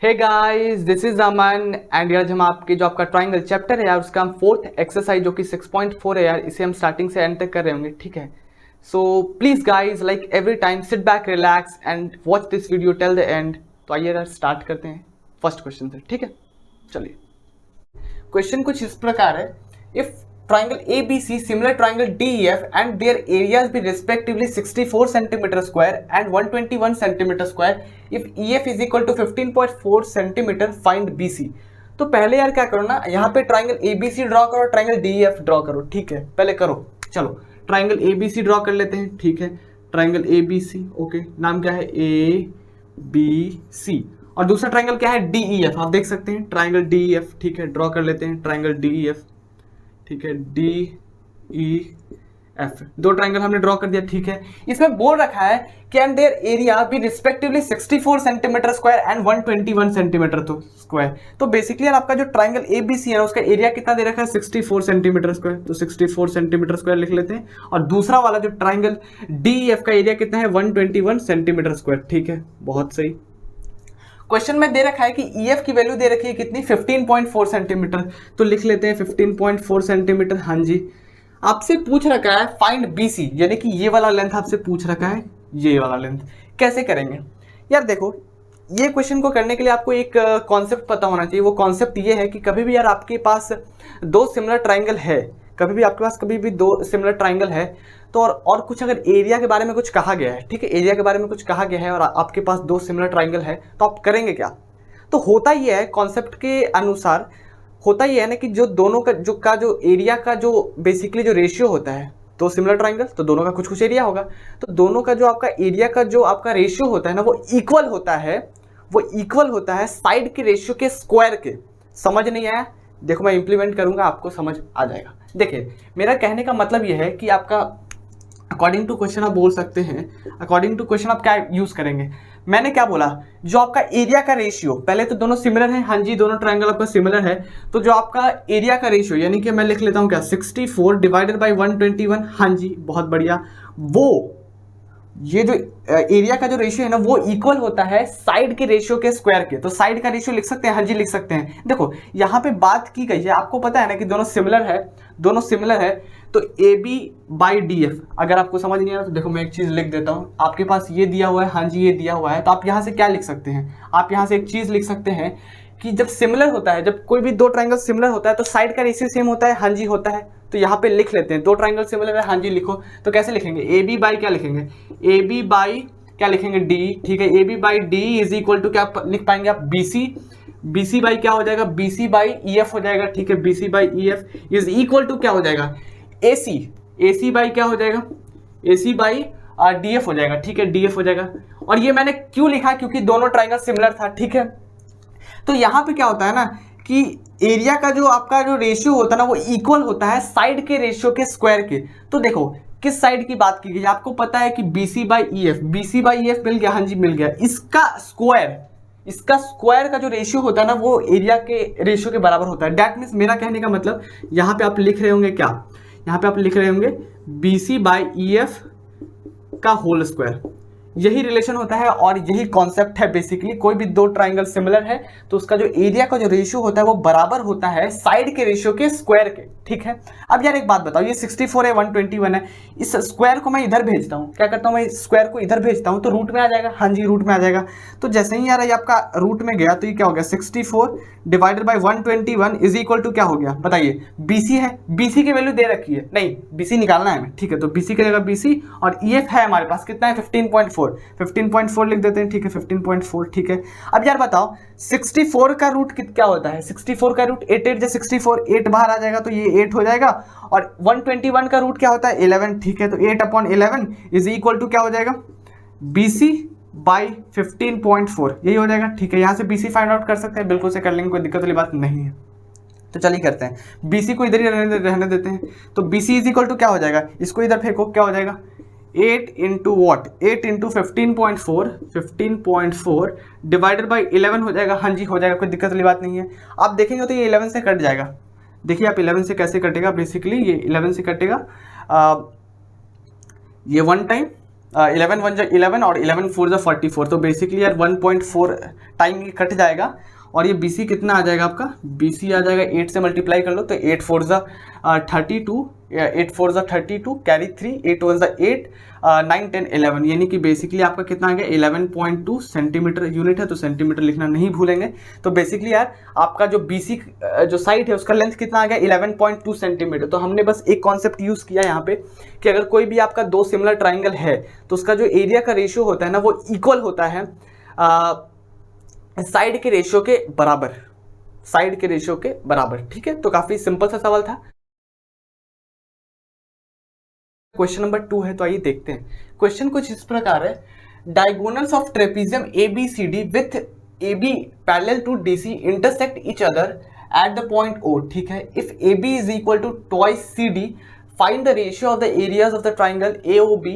Hey guys, this is Aman and आज हम आपके जो आपका ट्राइंगल चैप्टर है यार उसका हम फोर्थ एक्सरसाइज जो कि 6.4 है यार, इसे हम स्टार्टिंग से एंड तक कर रहे होंगे। ठीक है, so please guys like every time sit back, relax and watch this video till the end. तो आइए यार स्टार्ट करते हैं फर्स्ट क्वेश्चन से। ठीक है, चलिए। क्वेश्चन कुछ इस प्रकार है, if triangle ABC similar triangle DEF and their areas be respectively 64 centimeter square and 121 centimeter square, if EF is equal to 15.4 centimeter, find BC। तो पहले यार क्या करो ना, यहाँ पे ट्राइंगल ABC ड्रॉ करो, ट्राइंगल DEF ड्रॉ करो। ठीक है, पहले करो। चलो ट्राइंगल ABC ड्रॉ कर लेते हैं। ठीक है, ट्राइंगल ABC, ओके, नाम क्या है ABC, और दूसरा ट्राइंगल क्या है DEF, आप देख सकते हैं ट्राइंगल DEF। ठीक है, ड्रॉ कर लेते हैं ट्राइंगल DEF। ठीक है, DEF, दो ट्राइंगल हमने ड्रॉ कर दिया। ठीक है, इसमें बोल रखा है कि and their area be respectively 64 centimetre square and 121 centimetre तो स्क्वायर। तो बेसिकली यार आपका जो ट्राइंगल ABC है उसका एरिया कितना दे रखा है 64 सेंटीमीटर स्क्वायर, तो 64 सेंटीमीटर स्क्वायर लिख लेते हैं। और दूसरा वाला जो ट्राइंगल DEF का एरिया कितना है 121 सेंटीमीटर स्क्वायर। ठीक है, बहुत सही। क्वेश्चन में दे रखा है कि EF की वैल्यू दे रखी है कितनी 15.4 सेंटीमीटर, तो लिख लेते हैं 15.4 सेंटीमीटर। हाँ जी, आपसे पूछ रखा है फाइंड BC, यानी कि ये वाला लेंथ आपसे पूछ रखा है, ये वाला लेंथ कैसे करेंगे यार। देखो, ये क्वेश्चन को करने के लिए आपको एक कॉन्सेप्ट पता होना चाहिए। वो कॉन्सेप्ट ये है कि कभी भी यार आपके पास दो सिमिलर ट्राइंगल है, कभी भी आपके पास कभी भी दो सिमिलर ट्राइंगल है, तो और कुछ अगर एरिया के बारे में कुछ कहा गया है, ठीक है, एरिया के बारे में कुछ कहा गया है और आपके पास दो सिमिलर ट्राइंगल है, तो आप करेंगे क्या। तो होता ही है, कॉन्सेप्ट के अनुसार होता ही है ना कि जो दोनों का जो एरिया का जो बेसिकली जो रेशियो होता है, दो सिमिलर ट्राइंगल तो दोनों का कुछ कुछ एरिया होगा, तो दोनों का जो आपका एरिया का जो आपका रेशियो होता है ना, वो इक्वल होता है, वो इक्वल होता है साइड के रेशियो के स्क्वायर के। समझ नहीं आया? देखो मैं इंप्लीमेंट करूंगा, आपको समझ आ जाएगा। देखिए, मेरा कहने का मतलब यह है कि आपका अकॉर्डिंग टू क्वेश्चन आप बोल सकते हैं, अकॉर्डिंग टू क्वेश्चन आप क्या यूज करेंगे। मैंने क्या बोला, जो आपका एरिया का रेशियो, पहले तो दोनों सिमिलर हैं, हाँ जी दोनों ट्रायंगल आपका सिमिलर है, तो जो आपका एरिया का रेशियो, यानी कि मैं लिख लेता हूं क्या 64 डिवाइडेड बाय 121, हाँ जी बहुत बढ़िया, वो ये जो एरिया का जो रेशियो है ना वो इक्वल होता है साइड के रेशियो के स्क्वायर के। तो साइड का रेशियो लिख सकते हैं, हाँ जी लिख सकते हैं। देखो यहाँ पे बात की गई है, आपको पता है ना कि दोनों सिमिलर है, दोनों सिमिलर है, तो AB बाई DF। अगर आपको समझ नहीं आया तो देखो मैं एक चीज लिख देता हूँ, आपके पास ये दिया हुआ है, हाँ जी ये दिया हुआ है, तो आप यहाँ से क्या लिख सकते हैं, आप यहाँ से एक चीज लिख सकते हैं कि जब सिमिलर होता है, जब कोई भी दो ट्राइंगल सिमिलर होता है तो साइड का रेशियो सेम होता है, हाँ जी होता है। तो यहाँ पे लिख लेते हैं, दो ट्राइंगल सिमिलर है, हाँ जी लिखो। तो कैसे लिखेंगे, AB बाई क्या लिखेंगे, AB बाई क्या लिखेंगे D। ठीक है, AB by D is equal to क्या लिख पाएंगे आप BC, BC बाई क्या हो जाएगा, BC बाई EF हो जाएगा। ठीक है, BC by EF is equal to क्या हो जाएगा AC, AC बाई क्या हो जाएगा, AC बाई DF हो जाएगा। ठीक है, DF हो जाएगा। और ये मैंने क्यों लिखा, क्योंकि दोनों ट्राइंगल सिमिलर था। ठीक है, तो यहाँ पे क्या होता है ना कि एरिया का जो आपका जो रेशियो होता है ना वो इक्वल होता है साइड के रेशियो के स्क्वायर के। तो देखो किस साइड की बात की गई, आपको पता है कि BC by EF, BC by EF मिल गया, हाँ जी मिल गया। इसका स्क्वायर का जो रेशियो होता है ना वो एरिया के रेशियो के बराबर होता है। दैट मीन्स मेरा कहने का मतलब यहाँ पे आप लिख रहे होंगे क्या, यहाँ पे आप लिख रहे होंगे BC बाई EF का होल स्क्वायर। यही रिलेशन होता है और यही कॉन्सेप्ट है बेसिकली। कोई भी दो ट्राइंगल सिमिलर है तो उसका जो एरिया का जो रेशियो होता है वो बराबर होता है साइड के रेशियो के स्क्वायर के। ठीक है, अब यार एक बात बताओ, ये 64 है 121 है, इस स्क्वायर को मैं इधर भेजता हूँ, क्या करता हूँ मैं स्क्वायर को इधर भेजता हूँ तो रूट में आ जाएगा, हाँ जी रूट में आ जाएगा। तो जैसे ही यार ये आपका रूट में गया तो ये क्या हो गया 64 divided by 121 is equal to क्या हो गया बताइए, BC है, BC की वैल्यू दे रखी है, नहीं BC निकालना है हमें। ठीक है, तो BC की जगह BC और EF है हमारे पास कितना है 15.4 लिख देते हैं। ठीक है, 15.4। ठीक है, अब यार बताओ 64 का रूट क्या होता है, 64 का रूट 8 जो 64, 8 बाहर आ जाएगा तो ये 8 हो जाएगा, और 121 का रूट क्या होता है 11। ठीक है, तो 8/11 इज इक्वल टू क्या हो जाएगा BC बाई 15.4, यही हो जाएगा। ठीक है, यहाँ से BC फाइंड आउट कर सकते हैं, बिल्कुल से कर लेंगे, कोई दिक्कत वाली बात नहीं है। तो चलिए करते हैं, BC को इधर ही रहने देते हैं। तो BC इज इक्वल टू क्या हो जाएगा, इसको इधर फेंको, क्या हो जाएगा 8 into what, 8 into 15.4 divided by 11 हो जाएगा, हाँ जी हो जाएगा, कोई दिक्कत वाली बात नहीं है। आप देखेंगे तो ये 11 से कट जाएगा। देखिए आप 11 से कैसे कटेगा, बेसिकली ये 11 से कटेगा, ये 1 टाइम 11 वन जा 11 और 11 फोर जा 44, तो बेसिकली यार 1.4 टाइम ये कट जाएगा और ये BC कितना आ जाएगा आपका, BC आ जाएगा 8 से मल्टीप्लाई कर लो तो 8 फोर जा 32, 8 फोर जा 32, कैरी 3, 8 वन जा 8, 9 10 11, यानी कि बेसिकली आपका कितना आ गया 11.2 सेंटीमीटर यूनिट है, तो सेंटीमीटर लिखना नहीं भूलेंगे। तो बेसिकली यार आपका जो BC जो साइड है उसका लेंथ कितना आ गया 11.2 सेंटीमीटर। तो हमने बस एक कॉन्सेप्ट यूज किया यहाँ पे कि अगर कोई भी आपका दो सिमिलर ट्राइंगल है तो उसका जो एरिया का रेशियो होता है ना वो इक्वल होता है साइड के रेशियो के बराबर, साइड के रेशियो के बराबर। ठीक है, तो काफी सिंपल सा सवाल था। क्वेश्चन नंबर 2 है, तो आइए देखते हैं। क्वेश्चन कुछ इस प्रकार है, diagonals of trapezium ABCD with AB parallel to DC intersect each other at the point O। ठीक है, if AB is equal to twice CD find the ratio of the areas of the triangle AOB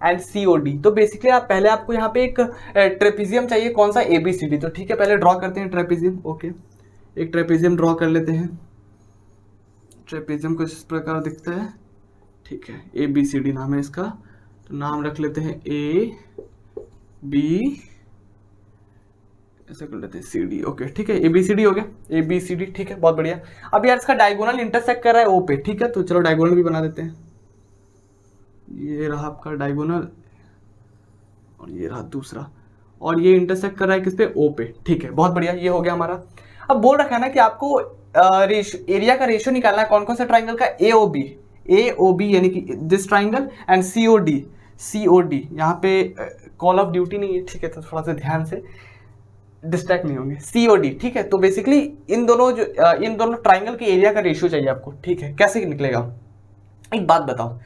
and COD। तो basically आप पहले आपको यहाँ पे एक trapezium चाहिए, कौन सा ABCD। तो ठीक है, पहले ड्रॉ करते हैं ट्रेपीजियम। ओके, एक ट्रेपीजियम ड्रॉ कर लेते हैं। ट्रेपीजियम कुछ इस प्रकार दिखता है। ठीक है, ABCD नाम है इसका, तो नाम रख लेते हैं AB, ऐसे कर लेते हैं CD। ओके ठीक है, ABCD हो गया, ABCD। ठीक है, बहुत बढ़िया। अब यार इसका डायगोनल इंटरसेक्ट कर रहा है O पे। ठीक है, तो चलो डायगोनल भी बना देते हैं। ये रहा आपका डायगोनल और ये रहा दूसरा, और ये इंटरसेक्ट कर रहा है किस पे, O पे। ठीक है, बहुत बढ़िया, ये हो गया हमारा। अब बोल रखा है ना कि आपको एरिया का रेशियो निकालना है कौन कौन सा ट्राइंगल का, AOB यानी कि दिस ट्राइंगल एंड COD। यहाँ पे कॉल ऑफ ड्यूटी नहीं है, ठीक है, तो थोड़ा सा ध्यान से डिस्ट्रैक्ट नहीं होंगे। COD। ठीक है, तो बेसिकली इन दोनों ट्राइंगल के एरिया का रेशियो चाहिए आपको। ठीक है, कैसे निकलेगा, एक बात बताओ,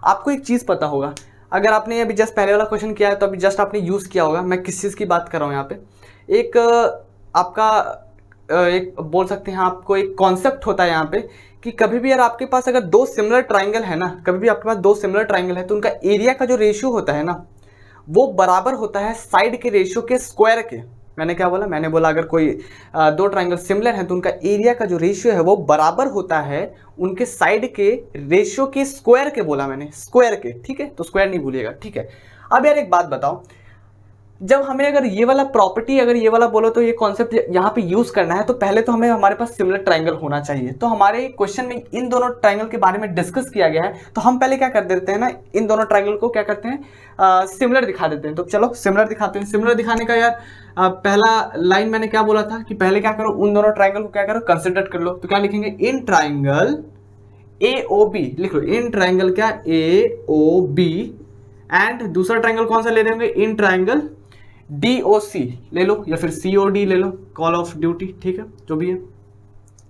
आपको एक चीज पता होगा, अगर आपने अभी जस्ट पहले वाला क्वेश्चन किया है तो अभी जस्ट आपने यूज किया होगा। मैं किस चीज की बात कर रहा हूँ यहाँ पे, एक आपका एक बोल सकते हैं आपको एक कॉन्सेप्ट होता है यहाँ पे कि कभी भी यार आपके पास अगर दो सिमिलर ट्राइंगल है ना, कभी भी आपके पास दो सिमिलर ट्राइंगल है तो उनका एरिया का जो रेशियो होता है ना वो बराबर होता है साइड के रेशियो के स्क्वायर के। मैंने क्या बोला, मैंने बोला अगर कोई दो ट्राइंगल सिमिलर हैं तो उनका एरिया का जो रेशियो है वो बराबर होता है उनके साइड के रेशियो के स्क्वायर के, बोला मैंने स्क्वायर के। ठीक है, तो स्क्वायर नहीं भूलिएगा। ठीक है, अब यार एक बात बताओ, जब हमें अगर ये वाला प्रॉपर्टी, अगर ये वाला बोलो तो ये कॉन्सेप्ट यहाँ पे यूज करना है तो पहले तो हमें हमारे पास सिमिलर ट्राइंगल होना चाहिए। तो हमारे क्वेश्चन में इन दोनों ट्राइंगल के बारे में डिस्कस किया गया है, तो हम पहले क्या कर देते हैं ना, इन दोनों ट्राइंगल को क्या करते हैं, सिमिलर दिखा देते हैं। तो चलो सिमिलर दिखाते हैं। सिमिलर दिखाने का यार पहला लाइन मैंने क्या बोला था कि पहले क्या करो, उन दोनों ट्राइंगल को क्या करो, कंसिडर कर लो। तो क्या लिखेंगे, इन ट्राइंगल AOB लिख लो, इन ट्राइंगल क्या AOB एंड दूसरा ट्राइंगल कौन सा ले लेंगे, इन ट्राइंगल DOC ले लो या फिर COD ले लो, कॉल ऑफ ड्यूटी। ठीक है, जो भी है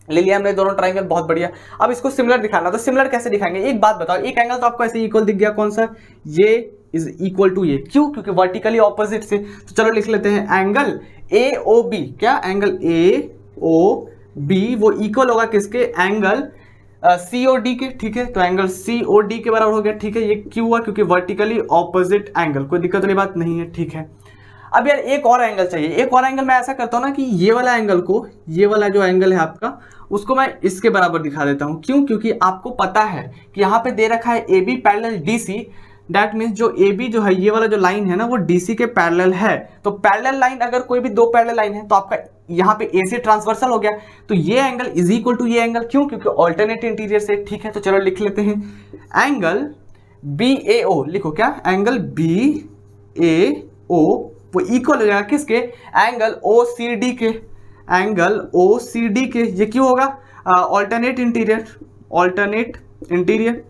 ले लिया हमने दोनों ट्राइंगल, बहुत बढ़िया। अब इसको सिमिलर दिखाना, तो सिमिलर कैसे दिखाएंगे, एक बात बताओ, एक एंगल तो आपको ऐसे इक्वल दिख गया, कौन सा, ये इज इक्वल टू ये, क्यों, क्योंकि वर्टिकली ऑपोजिट से। तो चलो लिख लेते हैं एंगल AOB, क्या एंगल AOB वो इक्वल होगा किसके, एंगल COD के। ठीक है, तो एंगल COD के बराबर हो गया। ठीक है, ये क्यों हुआ, क्योंकि वर्टिकली ऑपोजिट एंगल, कोई दिक्कत वाली बात नहीं है। ठीक है, अब यार एक और एंगल चाहिए। एक और एंगल मैं ऐसा करता हूं ना कि ये वाला एंगल को, ये वाला जो एंगल है आपका, उसको मैं इसके बराबर दिखा देता हूं। क्यों, क्योंकि आपको पता है कि यहाँ पे दे रखा है AB parallel DC, that means जो AB जो है, ये वाला जो लाइन है ना वो DC के पैरेलल है। तो पैरेलल लाइन, अगर कोई भी दो पैरेलल लाइन है तो आपका यहाँ पे AC ट्रांसवर्सल हो गया, तो ये एंगल इज इक्वल टू ये एंगल, क्यों, क्योंकि ऑल्टरनेट इंटीरियर से। ठीक है, तो चलो लिख लेते हैं एंगल BAO, लिखो क्या, एंगल BAO वो इक्वल हो जाएगा किसके, एंगल OCD के, एंगल OCD के। ये क्यों होगा, ऑल्टरनेट इंटीरियर, ऑल्टरनेट इंटीरियर।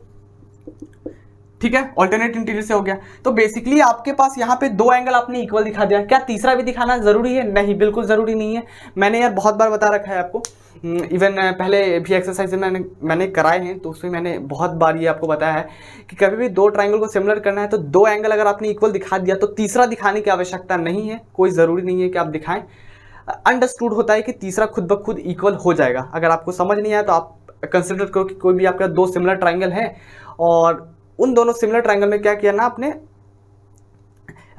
ठीक है, ऑल्टरनेट इंटीरियर से हो गया। तो बेसिकली आपके पास यहाँ पे दो एंगल आपने इक्वल दिखा दिया, क्या तीसरा भी दिखाना जरूरी है, नहीं, बिल्कुल जरूरी नहीं है। मैंने यार बहुत बार बता रखा है आपको, इवन पहले भी एक्सरसाइज मैंने कराए हैं, तो उसमें मैंने बहुत बार ये आपको बताया है कि कभी भी दो ट्राइंगल को सिमिलर करना है तो दो एंगल अगर आपने इक्वल दिखा दिया तो तीसरा दिखाने की आवश्यकता नहीं है, कोई ज़रूरी नहीं है कि आप दिखाएं। अंडरस्टूड होता है कि तीसरा खुद ब खुद इक्वल हो जाएगा। अगर आपको समझ नहीं आया तो आप कंसिडर करो कि कोई भी आपका दो सिमिलर ट्राइंगल है और उन दोनों सिमिलर ट्राइंगल में क्या किया ना आपने,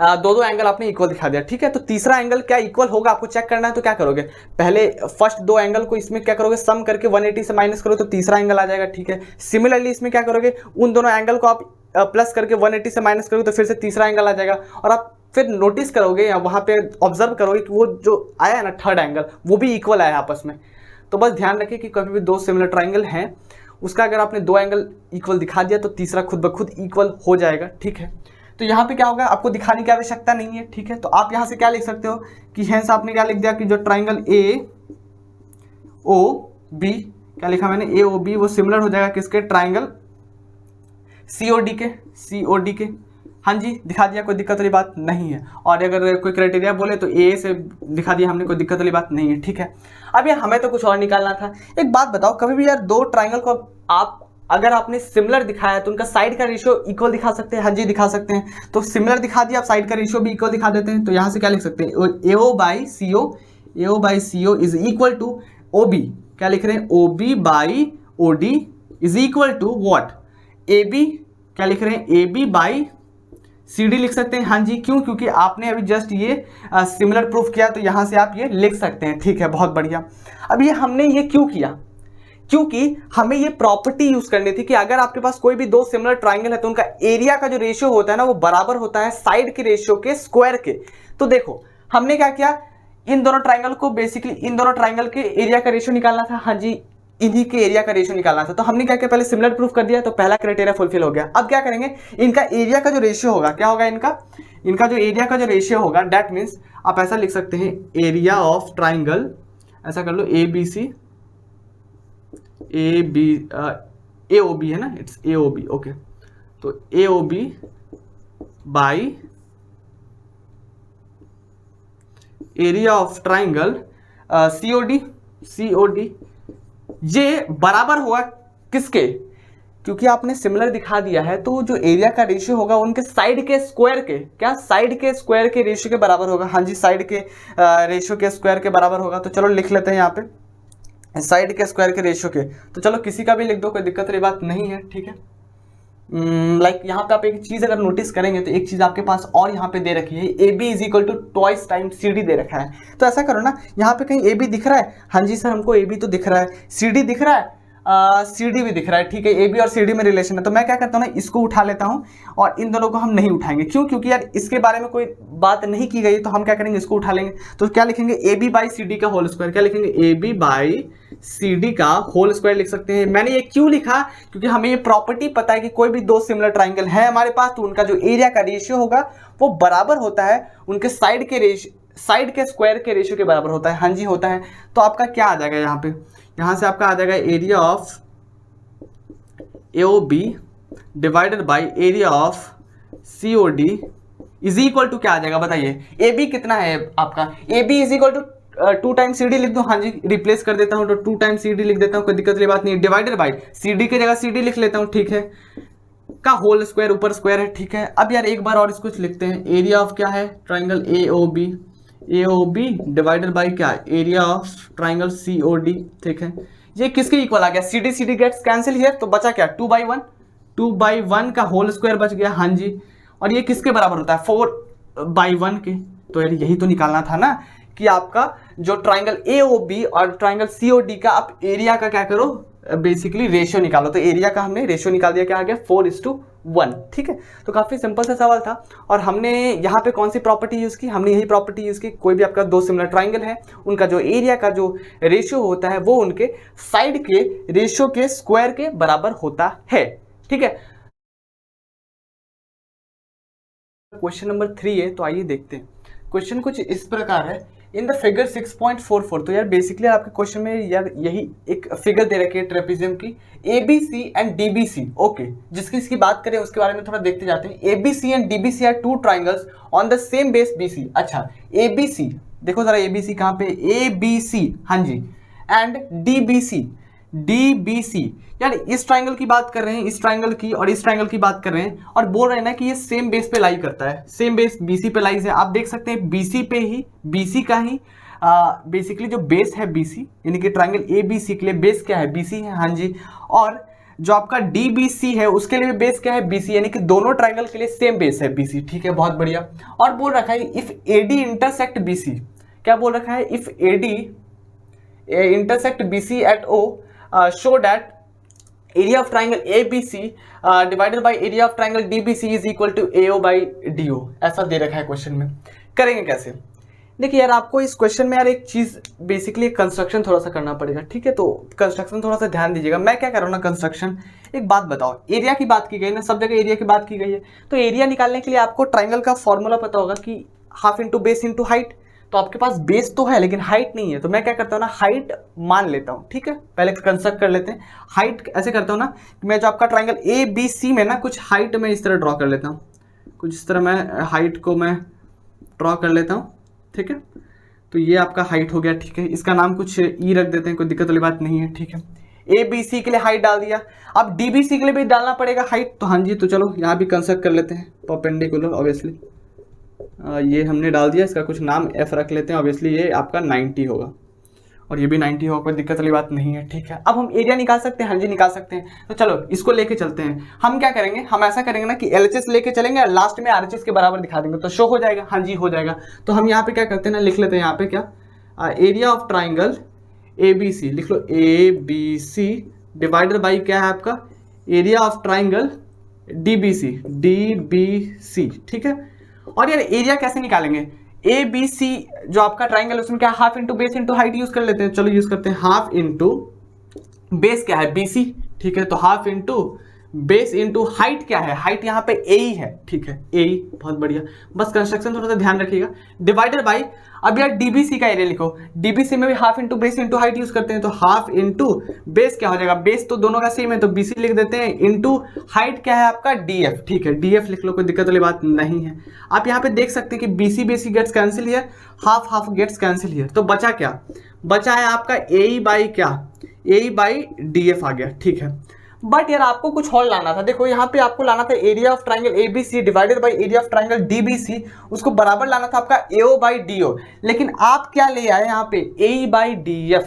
दो एंगल आपने इक्वल दिखा दिया। ठीक है, तो तीसरा एंगल क्या इक्वल होगा आपको चेक करना है, तो क्या करोगे, पहले फर्स्ट दो एंगल को इसमें क्या करोगे, सम करके 180 से माइनस करो तो तीसरा एंगल आ जाएगा। ठीक है, सिमिलरली इसमें क्या करोगे, उन दोनों एंगल को आप प्लस करके 180 से माइनस करोगे तो फिर से तीसरा एंगल आ जाएगा, और आप फिर नोटिस करोगे या वहाँ पे ऑब्जर्व करोगे कि वो जो आया है ना थर्ड एंगल वो भी इक्वल आया है आपस में। तो बस ध्यान रखिए कि कभी भी दो सिमिलर ट्राइंगल हैं उसका अगर आपने दो एंगल इक्वल दिखा दिया तो तीसरा खुद ब खुद इक्वल हो जाएगा, ठीक है। तो यहाँ पे क्या होगा, आपको दिखाने की आवश्यकता नहीं है, ठीक है। तो आप यहाँ से क्या लिख सकते हो कि हेंस आपने क्या लिख दिया कि जो ट्राइंगल ए ओ बी, क्या लिखा मैंने, ए ओ बी, वो सिमिलर हो जाएगा किसके, ट्राइंगल सी ओ डी के। हाँ जी, दिखा दिया, कोई दिक्कत वाली बात नहीं है। और अगर कोई क्राइटेरिया बोले तो ए से दिखा दिया हमने, कोई दिक्कत वाली बात नहीं है, ठीक है। अब यार हमें तो कुछ और निकालना था। एक बात बताओ, कभी भी यार दो ट्राइंगल को आप अगर आपने सिमिलर दिखाया तो उनका साइड का रेशियो इक्वल दिखा सकते हैं। हाँ जी दिखा सकते हैं। तो सिमिलर दिखा दिया, आप साइड का रेशियो भी इक्वल दिखा देते हैं। तो यहाँ से क्या लिख सकते हैं, A O by C O is equal to O B, क्या लिख रहे हैं, O B by O D is equal to what, A B, क्या लिख रहे हैं, A B by C D लिख सकते हैं। हाँ जी, क्यों, क्योंकि आपने अभी जस्ट ये सिमिलर प्रूफ किया तो यहाँ से आप ये लिख सकते हैं, ठीक है, बहुत बढ़िया। अब ये हमने ये क्यों किया, क्योंकि हमें ये प्रॉपर्टी यूज करनी थी कि अगर आपके पास कोई भी दो सिमिलर ट्राइंगल है तो उनका एरिया का जो रेशियो होता है ना वो बराबर होता है साइड के रेशियो के स्क्वायर के। तो देखो हमने क्या किया, इन दोनों ट्राइंगल को बेसिकली इन दोनों ट्राइंगल के एरिया का रेशियो निकालना था। हाँ जी, इन्हीं के एरिया का रेशियो निकालना था। तो हमने क्या किया, पहले सिमिलर प्रूफ कर दिया तो पहला क्राइटेरिया फुलफिल हो गया। अब क्या करेंगे, इनका एरिया का जो रेशियो होगा, क्या होगा, इनका जो एरिया का जो रेशियो होगा, दैट मीन्स आप ऐसा लिख सकते हैं, एरिया ऑफ ट्राइंगल, ऐसा कर लो, ए बी सी, ए ओ बी है ना, it's A O B, okay. तो A O B by area of triangle C O D, ये बराबर होगा किसके, क्योंकि आपने सिमिलर दिखा दिया है तो जो एरिया का रेशियो होगा उनके साइड के स्क्वायर के, क्या, साइड के स्क्वायर के रेशियो के बराबर होगा। हाँ जी, साइड के रेशियो के स्क्वायर के बराबर होगा। तो चलो लिख लेते हैं यहाँ पे साइड के स्क्वायर के रेशियो के। तो चलो किसी का भी लिख दो, कोई दिक्कत वाली बात नहीं है, ठीक है। लाइक यहाँ पे आप एक चीज अगर नोटिस करेंगे तो एक चीज आपके पास और यहाँ पे दे रखी है, A B is equal to twice time C D दे रखा है। तो ऐसा करो ना, यहाँ पे कहीं ए बी दिख रहा है, हाँ जी सर हमको ए बी तो दिख रहा है, सी डी दिख रहा है, सी डी भी दिख रहा है, ठीक है, ए बी और सी डी में रिलेशन है। तो मैं क्या करता हूँ ना, इसको उठा लेता हूँ और इन दोनों को हम नहीं उठाएंगे, क्यों, क्योंकि यार इसके बारे में कोई बात नहीं की गई। तो हम क्या करेंगे, इसको उठा लेंगे। तो क्या लिखेंगे, A B by C D का होल स्क्वायर, क्या लिखेंगे, A B by C D का होल स्क्वायर लिख सकते हैं। मैंने ये क्यों लिखा, क्योंकि हमें ये प्रॉपर्टी पता है कि कोई भी दो सिमिलर ट्राइंगल है हमारे पास तो उनका जो एरिया का रेशियो होगा वो बराबर होता है उनके साइड के स्क्वायर के रेशियो के बराबर होता है। हाँ जी होता है। तो आपका क्या आ जाएगा यहाँ पे, यहाँ से आपका आ जाएगा area of A O B divided by area of C O D is equal to क्या आ जाएगा, बताइए, ए बी कितना है आपका, A B is equal to 2 time C D लिख दो। हाँ जी, रिप्लेस कर देता हूँ तो 2 टाइम सी डी लिख देता हूँ, कोई दिक्कत वाली बात नहीं। डिवाइडेड बाई सी डी की जगह सी डी लिख लेता हूँ, ठीक है, का होल स्क्वायर, ऊपर स्क्वायर है, ठीक है। अब यार एक बार और इसको लिखते हैं, एरिया ऑफ क्या है, triangle A O B divided by क्या, area of triangle C O D, ठीक है। ये किसके इक्वल आ गया, C D gets cancel here, तो बचा क्या, 2/1 का होल स्क्वायर बच गया। हाँ जी, और ये किसके बराबर होता है, 4/1 के। तो यार यही तो निकालना था ना कि आपका जो ट्राइंगल ए ओ बी और ट्राइंगल सी ओ डी का आप एरिया का क्या करो, बेसिकली रेशियो निकालो। तो एरिया का हमने रेशियो निकाल दिया, क्या आ गया, 4:1, ठीक है। तो काफी सिंपल सा सवाल था। और हमने यहाँ पे कौन सी प्रॉपर्टी यूज की, हमने यही प्रॉपर्टी यूज की, कोई भी आपका दो सिमिलर ट्राइंगल है उनका जो एरिया का जो रेशियो होता है वो उनके साइड के रेशियो के स्क्वायर के बराबर होता है, ठीक है। क्वेश्चन नंबर 3 है, तो आइए देखते हैं। क्वेश्चन कुछ इस प्रकार है, इन द फिगर 6.44। तो यार बेसिकली आपके क्वेश्चन में यार यही एक फिगर दे रखी है ट्रेपेजियम की, ABC एंड DBC, ओके। जिसकी बात करें उसके बारे में थोड़ा देखते जाते हैं। ABC and DBC are 2 triangles on the same base BC। अच्छा, ABC देखो जरा, ABC कहाँ पे, ABC, हाँ जी, एंड DBC यार इस ट्राइंगल की बात कर रहे हैं, इस ट्राइंगल की और इस ट्राइंगल की बात कर रहे हैं, और बोल रहे हैं ना कि ये सेम बेस पे लाई करता है, सेम बेस BC पे लाइज है। आप देख सकते हैं BC पे ही, BC का ही बेसिकली जो बेस है BC, यानी कि ट्राइंगल ABC के लिए बेस क्या है, BC है, हाँ जी। और जो आपका DBC है उसके लिए बेस क्या है, BC, यानी कि दोनों ट्राइंगल के लिए सेम बेस है BC, ठीक है, बहुत बढ़िया। और बोल रखा है इफ AD इंटरसेक्ट BC, क्या बोल रखा है, if AD intersect BC at O, show that area of triangle A B C divided by area of triangle D B C is equal to A O by D O, ऐसा दे रखा है question में। करेंगे कैसे? देखिए यार, आपको इस क्वेश्चन में यार एक चीज बेसिकली कंस्ट्रक्शन थोड़ा सा करना पड़ेगा, ठीक है? तो कंस्ट्रक्शन थोड़ा सा ध्यान दीजिएगा। मैं क्या कर रहा हूँ ना, कंस्ट्रक्शन। एक बात बताओ, एरिया की बात की गई ना, सब जगह एरिया की बात की गई है, तो एरिया निकालने के लिए आपको ट्राइंगल का फॉर्मूला पता होगा कि half into base into height. तो आपके पास बेस तो है लेकिन हाइट नहीं है, तो मैं क्या करता हूँ ना, हाइट मान लेता हूँ, ठीक है? पहले कंस्ट्रक्ट कर लेते हैं। हाइट ऐसे करता हूँ ना, मैं जो आपका ट्राइंगल ए बी सी में ना कुछ हाइट में इस तरह ड्रॉ कर लेता हूँ, कुछ इस तरह मैं हाइट को मैं ड्रॉ कर लेता हूँ, ठीक है? तो ये आपका हाइट हो गया, ठीक है? इसका नाम कुछ ई रख देते हैं, कोई दिक्कत वाली बात नहीं है, ठीक है? ए बी सी के लिए हाइट डाल दिया, अब डी बी सी के लिए भी डालना पड़ेगा हाइट, तो हाँ जी, तो चलो यहाँ भी कंस्ट्रक्ट कर लेते हैं परपेंडिकुलर। ऑब्वियसली ये हमने डाल दिया, इसका कुछ नाम एफ रख लेते हैं। ऑब्वियसली ये आपका 90 होगा और ये भी 90 होगा, कोई दिक्कत वाली बात नहीं है, ठीक है? अब हम एरिया निकाल सकते हैं, हाँ जी निकाल सकते हैं। तो चलो इसको लेके चलते हैं। हम क्या करेंगे, हम ऐसा करेंगे ना कि LHS लेके चलेंगे और लास्ट में RHS के बराबर दिखा देंगे, तो शो हो जाएगा। हाँ जी हो जाएगा। तो हम यहाँ पे क्या करते हैं ना, लिख लेते हैं यहाँ पे क्या, एरिया ऑफ ट्राइंगल ABC, लिख लो ABC डिवाइडेड बाई क्या है आपका, एरिया ऑफ ट्राइंगल DBC, ठीक है? और यार एरिया कैसे निकालेंगे, ABC जो आपका ट्राइंगल उसमें क्या, half into base into height use कर लेते हैं। चलो यूज करते हैं, हाफ इंटू बेस क्या है BC, ठीक है? तो half into base into height क्या है, हाइट यहाँ पे AE है, ठीक है? AE, बहुत बढ़िया। बस कंस्ट्रक्शन थोड़ा सा ध्यान रखिएगा। डिवाइडेड बाई, अब यार DBC का एरिया लिखो, DBC में भी half into base into height use करते हैं, तो हाफ इंटू बेस क्या हो जाएगा, बेस तो दोनों का सेम है तो BC लिख देते हैं, इंटू हाइट क्या है आपका DF, ठीक है? DF लिख लो, कोई दिक्कत वाली बात नहीं है। आप यहाँ पे देख सकते हैं कि BC gets cancel here, half half gets cancel here, तो बचा क्या, बचा है आपका AE बाई क्या, AE बाई DF आ गया, ठीक है? बट यार आपको कुछ और लाना था। देखो यहाँ पे आपको लाना था area of triangle ABC divided by area of triangle DBC, उसको बराबर लाना था आपका AO बाई DO, लेकिन आप क्या ले आए यहाँ पे, AE बाई DF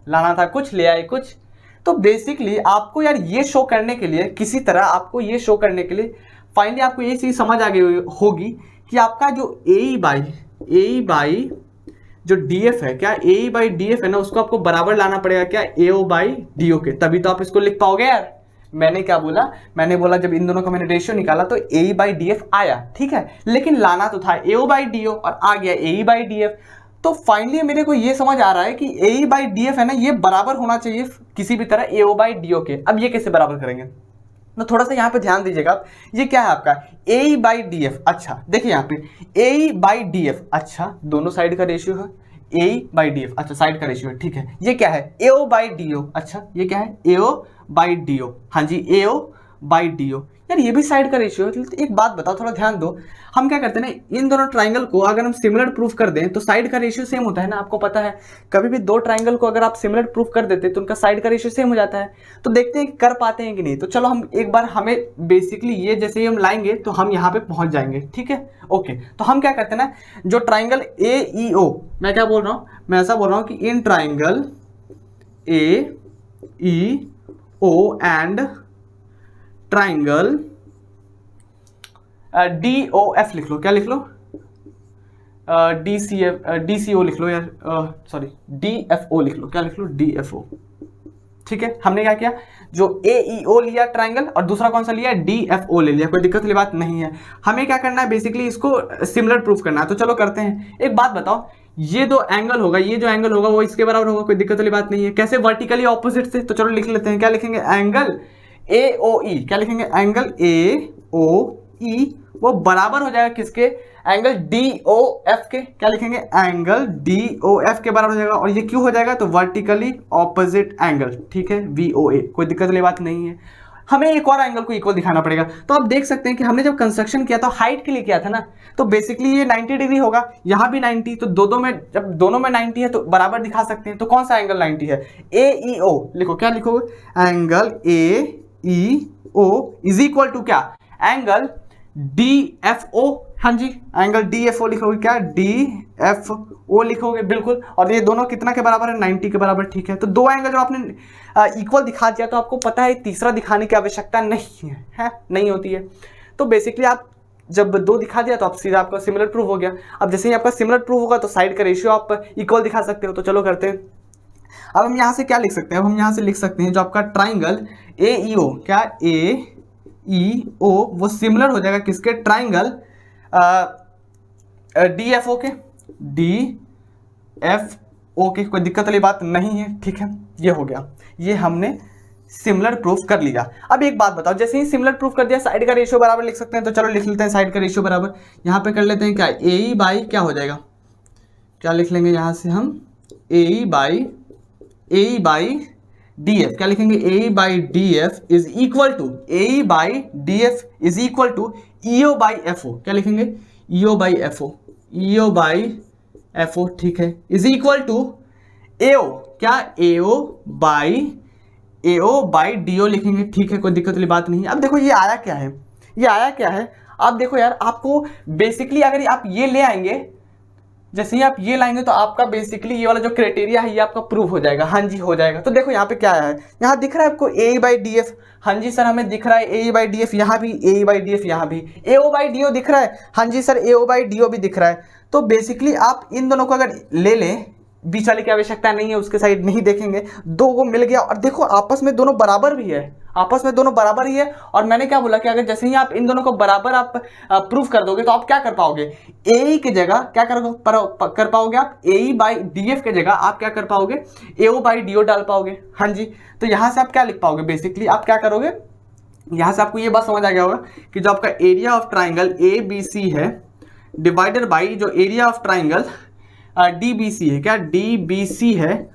लाना था, कुछ ले आए कुछ। तो बेसिकली आपको यार ये शो करने के लिए, किसी तरह आपको ये शो करने के लिए फाइनली आपको ये चीज समझ आ गई होगी कि आपका जो AE बाई जो DF है, क्या AE बाई DF है ना, उसको आपको बराबर लाना पड़ेगा क्या, AO बाई DO के, तभी तो आप इसको लिख पाओगे यार। मैंने क्या बोला, मैंने बोला जब इन दोनों का मैंने रेशियो निकाला तो AE बाई DF आया, ठीक है? लेकिन लाना तो था AO बाई DO और आ गया AE बाई DF। तो फाइनली मेरे को ये समझ आ रहा है कि AE बाई DF है ना, ये बराबर होना चाहिए किसी भी तरह AO बाई DO के। अब ये कैसे बराबर करेंगे, तो थोड़ा सा यहाँ पे ध्यान दीजिएगा आप। ये क्या है आपका AE बाई DF, अच्छा देखिए यहाँ पे AE बाई DF, अच्छा दोनों साइड का रेशियो है, AE बाई DF, अच्छा साइड का रेशियो है, ठीक है? ये क्या है AO बाई DO, अच्छा ये क्या है AO बाई DO, हाँ जी AO बाई DO। यार ये भी साइड का रेशियो है। तो एक बात बताओ, थोड़ा ध्यान दो, हम क्या करते हैं ना, इन दोनों ट्राइंगल को अगर हम सिमिलर प्रूफ कर दें तो साइड का रेशियो सेम होता है ना, आपको पता है। कभी भी दो ट्राइंगल को अगर आप सिमिलर प्रूफ कर देते तो उनका साइड का रेशियो सेम हो जाता है। तो देखते हैं कर पाते हैं कि नहीं। तो चलो हम एक बार, हमें बेसिकली ये जैसे ही हम लाएंगे तो हम यहाँ पे पहुंच जाएंगे, ठीक है? ओके, तो हम क्या करते हैं ना, जो ट्राइंगल AEO, मैं क्या बोल रहा हूँ, मैं ऐसा बोल रहा हूँ कि in triangle AEO and triangle DOF लिख लो, क्या लिख लो, DCO लिख लो यार, सॉरी DFO लिख लो, क्या लिख लो DFO, ठीक है? हमने क्या किया, जो AEO लिया ट्राइंगल और दूसरा कौन सा लिया, DFO ले लिया, कोई दिक्कत वाली बात नहीं है। हमें क्या करना है, बेसिकली इसको सिमिलर प्रूफ करना है। तो चलो करते हैं। एक बात बताओ, ये दो एंगल होगा, ये जो एंगल होगा वो इसके बराबर होगा, कोई दिक्कत वाली बात नहीं है। कैसे, वर्टिकली ऑपोजिट से। तो चलो लिख लेते हैं, क्या लिखेंगे, एंगल AOE, क्या लिखेंगे, एंगल AOE वो बराबर हो जाएगा किसके, एंगल DOF के, क्या लिखेंगे, एंगल DOF के बराबर हो जाएगा। और ये क्यों हो जाएगा, तो वर्टिकली ऑपोजिट एंगल, ठीक है, VOA, कोई दिक्कत वाली बात नहीं है। हमें एक और एंगल को इक्वल दिखाना पड़ेगा। तो आप देख सकते हैं कि हमने जब कंस्ट्रक्शन किया था हाइट के लिए किया था ना, तो बेसिकली ये 90 डिग्री होगा, यहाँ भी 90, तो दोनों में, जब दोनों में 90 है तो बराबर दिखा सकते हैं। तो कौन सा एंगल 90 है, AEO लिखो, क्या लिखोगे, angle AEO is equal to क्या, एंगल DFO, हाँ जी एंगल DFO लिखोगे, क्या DFO लिखोगे, बिल्कुल। और ये दोनों कितना के बराबर है, 90 के बराबर, ठीक है? तो दो एंगल जो आपने इक्वल दिखा दिया, तो आपको पता है तीसरा दिखाने की आवश्यकता नहीं है, नहीं होती है। तो बेसिकली आप जब दो दिखा दिया तो आप सीधा आपका सिमिलर प्रूफ हो गया। अब जैसे ही आपका सिमिलर प्रूफ होगा तो साइड का रेशियो आप इक्वल दिखा सकते हो। तो चलो करते हैं, अब हम यहाँ से क्या लिख सकते हैं, अब हम यहाँ से लिख सकते हैं जो आपका ट्राइंगल ए ई ओ, क्या ए ई ओ, वो सिमिलर हो जाएगा किसके, ट्राइंगल डी एफ ओ के, डी एफ ओ के। कोई दिक्कत वाली बात नहीं है, ठीक है। ये हो गया, ये हमने सिमिलर प्रूफ कर लिया। अब एक बात बताओ, जैसे ही सिमिलर प्रूफ कर दिया साइड का रेशियो बराबर लिख सकते हैं, तो चलो लिख लेते हैं साइड का रेशियो बराबर। यहाँ पे कर लेते हैं क्या, ए ई बाई क्या हो जाएगा, क्या लिख लेंगे यहाँ से हम, A E by D F, क्या लिखेंगे, A E by D F is equal to, A E by D F is equal to E O by F O, क्या लिखेंगे, E O by F O, E O by F O, ठीक है, is equal to A O, क्या A O by D ओ लिखेंगे, ठीक है, कोई दिक्कत वाली बात नहीं। अब देखो ये आया क्या है, ये आया क्या है, आप देखो यार, आपको बेसिकली अगर आप ये ले आएंगे, जैसे ही आप ये लाएंगे तो आपका बेसिकली ये वाला जो क्राइटेरिया है ये आपका प्रूव हो जाएगा। हाँ जी हो जाएगा। तो देखो यहाँ पे क्या है, यहाँ दिख रहा है आपको ए बाई डी एफ, हाँ जी सर हमें दिख रहा है ए बाई डी एफ, यहाँ भी ए बाई डी एफ, यहाँ भी ए ओ बाई डी ओ दिख रहा है, हाँ जी sir A O by D O भी दिख रहा है। तो बेसिकली आप इन दोनों को अगर ले लें, बीच वाले की आवश्यकता नहीं है, उसके साइड नहीं देखेंगे, दो को मिल गया, और देखो आपस में दोनों बराबर भी है, आपस में दोनों बराबर ही है। और मैंने क्या बोला कि अगर जैसे ही आप इन दोनों को बराबर आप प्रूफ कर दोगे तो आप क्या कर पाओगे, ए की जगह क्या कर पाओगे आप, ए बाई डी एफ की जगह आप क्या कर पाओगे, ए ओ बाई डी ओ डाल पाओगे। हाँ जी, तो यहां से आप क्या लिख पाओगे, बेसिकली आप क्या करोगे, यहां से आपको ये बात समझ आ गया होगा कि जो आपका area of triangle A B C है डिवाइडेड बाई जो area of triangle D B C है, क्या डी बी सी है,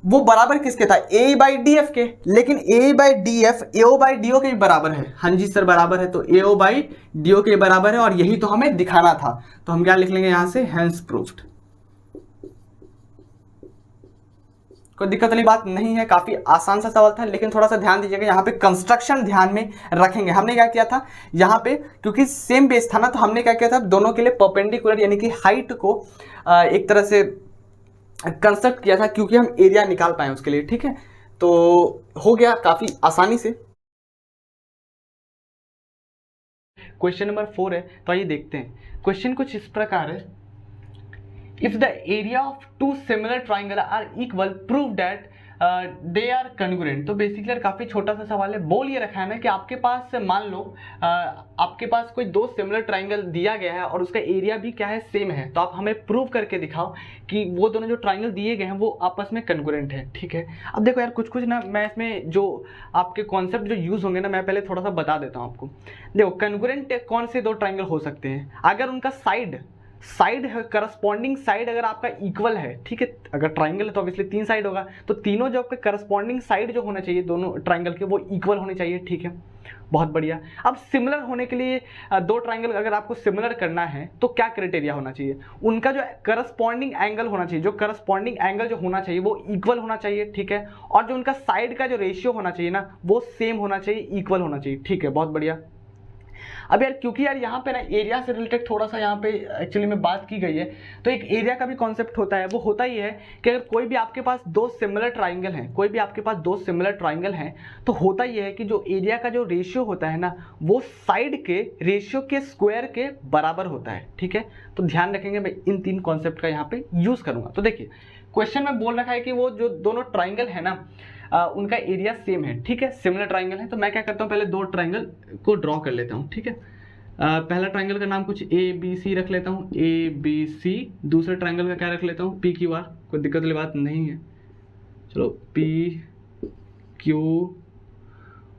वो बराबर किसके था, ए बाई डी एफ के। लेकिन A by D F A O by D O के भी बराबर है, हाँ जी सर बराबर है, तो A O by D O के बराबर है, और यही तो हमें दिखाना था। तो हम क्या लिख लेंगे यहां से, हेंस प्रूफ्ड। कोई दिक्कत वाली बात नहीं है, काफी आसान सा सवाल था, लेकिन थोड़ा सा ध्यान दीजिएगा, यहाँ पे कंस्ट्रक्शन ध्यान में रखेंगे। हमने क्या किया था यहाँ पे, क्योंकि सेम बेस था ना, तो हमने क्या किया था, दोनों के लिए परपेंडिकुलर यानी कि हाइट को एक तरह से कंस्ट्रक्ट किया था, क्योंकि हम एरिया निकाल पाए उसके लिए, ठीक है। तो हो गया काफी आसानी से। क्वेश्चन नंबर 4 है, तो आइए देखते हैं। क्वेश्चन कुछ इस प्रकार है, if the area of two similar triangle are equal prove that they are congruent. तो बेसिकली काफी छोटा सा सवाल है, बोल ये रखा है ना कि आपके पास मान लो आपके पास कोई दो सिमिलर ट्राइंगल दिया गया है और उसका एरिया भी क्या है, सेम है, तो आप हमें प्रूव करके दिखाओ कि वो दोनों जो ट्राइंगल दिए गए हैं वो आपस में कन्ग्रुएंट है, ठीक है। अब देखो यार कुछ ना, मैं इसमें जो आपके कॉन्सेप्ट जो यूज होंगे ना, मैं पहले थोड़ा सा बता देता हूँ आपको। देखो कन्ग्रुएंट कौन से दो ट्राइंगल हो सकते हैं, अगर उनका साइड है, करस्पॉन्डिंग साइड अगर आपका इक्वल है, ठीक है। अगर ट्राइंगल है तो ऑब्वियसली 3 साइड होगा, तो तीनों जो आपके करस्पॉन्डिंग साइड जो होना चाहिए दोनों ट्राइंगल के, वो इक्वल होने चाहिए, ठीक है। बहुत बढ़िया। अब सिमिलर होने के लिए दो ट्राइंगल अगर आपको सिमिलर करना है तो क्या क्राइटेरिया होना चाहिए, उनका जो करस्पॉन्डिंग एंगल होना चाहिए, जो करस्पॉन्डिंग एंगल जो होना चाहिए वो इक्वल होना चाहिए, ठीक है। और जो उनका साइड का जो रेशियो होना चाहिए ना, वो सेम होना चाहिए, इक्वल होना चाहिए, ठीक है। बहुत बढ़िया। अब यार क्योंकि यार यहाँ पे ना एरिया से रिलेटेड थोड़ा सा यहाँ पे एक्चुअली में बात की गई है, तो एक एरिया का भी कॉन्सेप्ट होता है। वो होता ही है कि अगर कोई भी आपके पास दो सिमिलर ट्राइंगल हैं, कोई भी आपके पास दो सिमिलर ट्राइंगल हैं, तो होता ही है कि जो एरिया का जो रेशियो होता है ना, वो साइड के रेशियो के स्क्वायर के बराबर होता है, ठीक है। तो ध्यान रखेंगे, मैं इन 3 कॉन्सेप्ट का यहाँ पे यूज करूंगा। तो देखिए क्वेश्चन में बोल रखा है कि वो जो दोनों ट्राइंगल है ना, उनका एरिया सेम है, ठीक है, सिमिलर ट्राइंगल है। तो मैं क्या करता हूँ, पहले दो ट्राइंगल को ड्रॉ कर लेता हूँ, ठीक है। पहला ट्राइंगल का नाम कुछ ए बी सी रख लेता हूँ, ए बी सी। दूसरे ट्राइंगल का क्या रख लेता हूँ, पी क्यू आर। कोई दिक्कत वाली बात नहीं है, चलो पी क्यू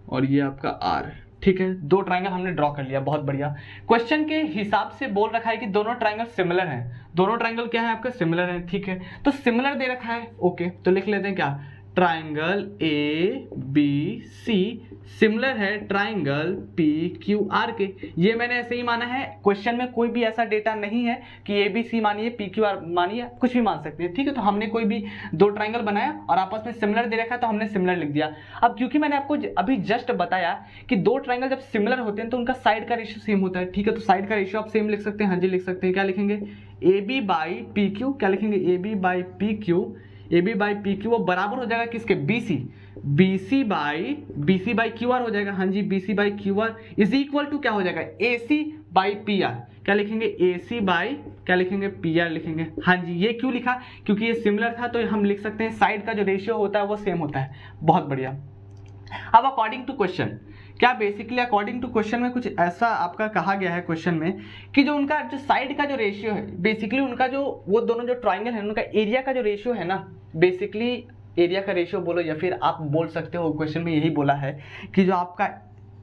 और ये आपका आर, ठीक है। दो ट्राइंगल हमने ड्रॉ कर लिया, बहुत बढ़िया। क्वेश्चन के हिसाब से बोल रखा है कि दोनों ट्राइंगल सिमिलर हैं, दोनों ट्राइंगल क्या है आपका, सिमिलर है, ठीक है। तो सिमिलर दे रखा है, ओके, तो लिख लेते हैं क्या, triangle A B C similar है ट्राइंगल पी क्यू आर के। ये मैंने ऐसे ही माना है, क्वेश्चन में कोई भी ऐसा डेटा नहीं है कि ए बी सी मानिए पी क्यू आर मानिए, कुछ भी मान सकते हैं, ठीक है। तो हमने कोई भी दो ट्राइंगल बनाया और आपस में सिमिलर दे रखा है तो हमने सिमिलर लिख दिया। अब क्योंकि मैंने आपको अभी जस्ट बताया कि दो ट्राइंगल जब सिमिलर होते हैं तो उनका साइड का रेशियो सेम होता है, ठीक है। तो साइड का रेशियो आप सेम लिख सकते हैं, हाँ जी लिख सकते हैं। क्या लिखेंगे, A B by P Q, क्या लिखेंगे, A B by P Q, A B by P Q, वो बराबर हो जाएगा किसके, B C, B C by Q R हो जाएगा, हाँ जी B C by Q R is equal to क्या हो जाएगा, A C by P R, क्या लिखेंगे AC बाई क्या लिखेंगे PR लिखेंगे। हाँ जी, ये क्यों लिखा, क्योंकि ये सिमिलर था तो हम लिख सकते हैं साइड का जो रेशियो होता है वो सेम होता है। बहुत बढ़िया। अब अकॉर्डिंग टू क्वेश्चन, क्या बेसिकली अकॉर्डिंग टू क्वेश्चन में कुछ ऐसा आपका कहा गया है क्वेश्चन में कि जो उनका जो साइड का जो रेशियो है, बेसिकली उनका जो वो दोनों जो ट्राइंगल है उनका एरिया का जो रेशियो है ना, बेसिकली एरिया का रेशियो बोलो या फिर आप बोल सकते हो क्वेश्चन में यही बोला है कि जो आपका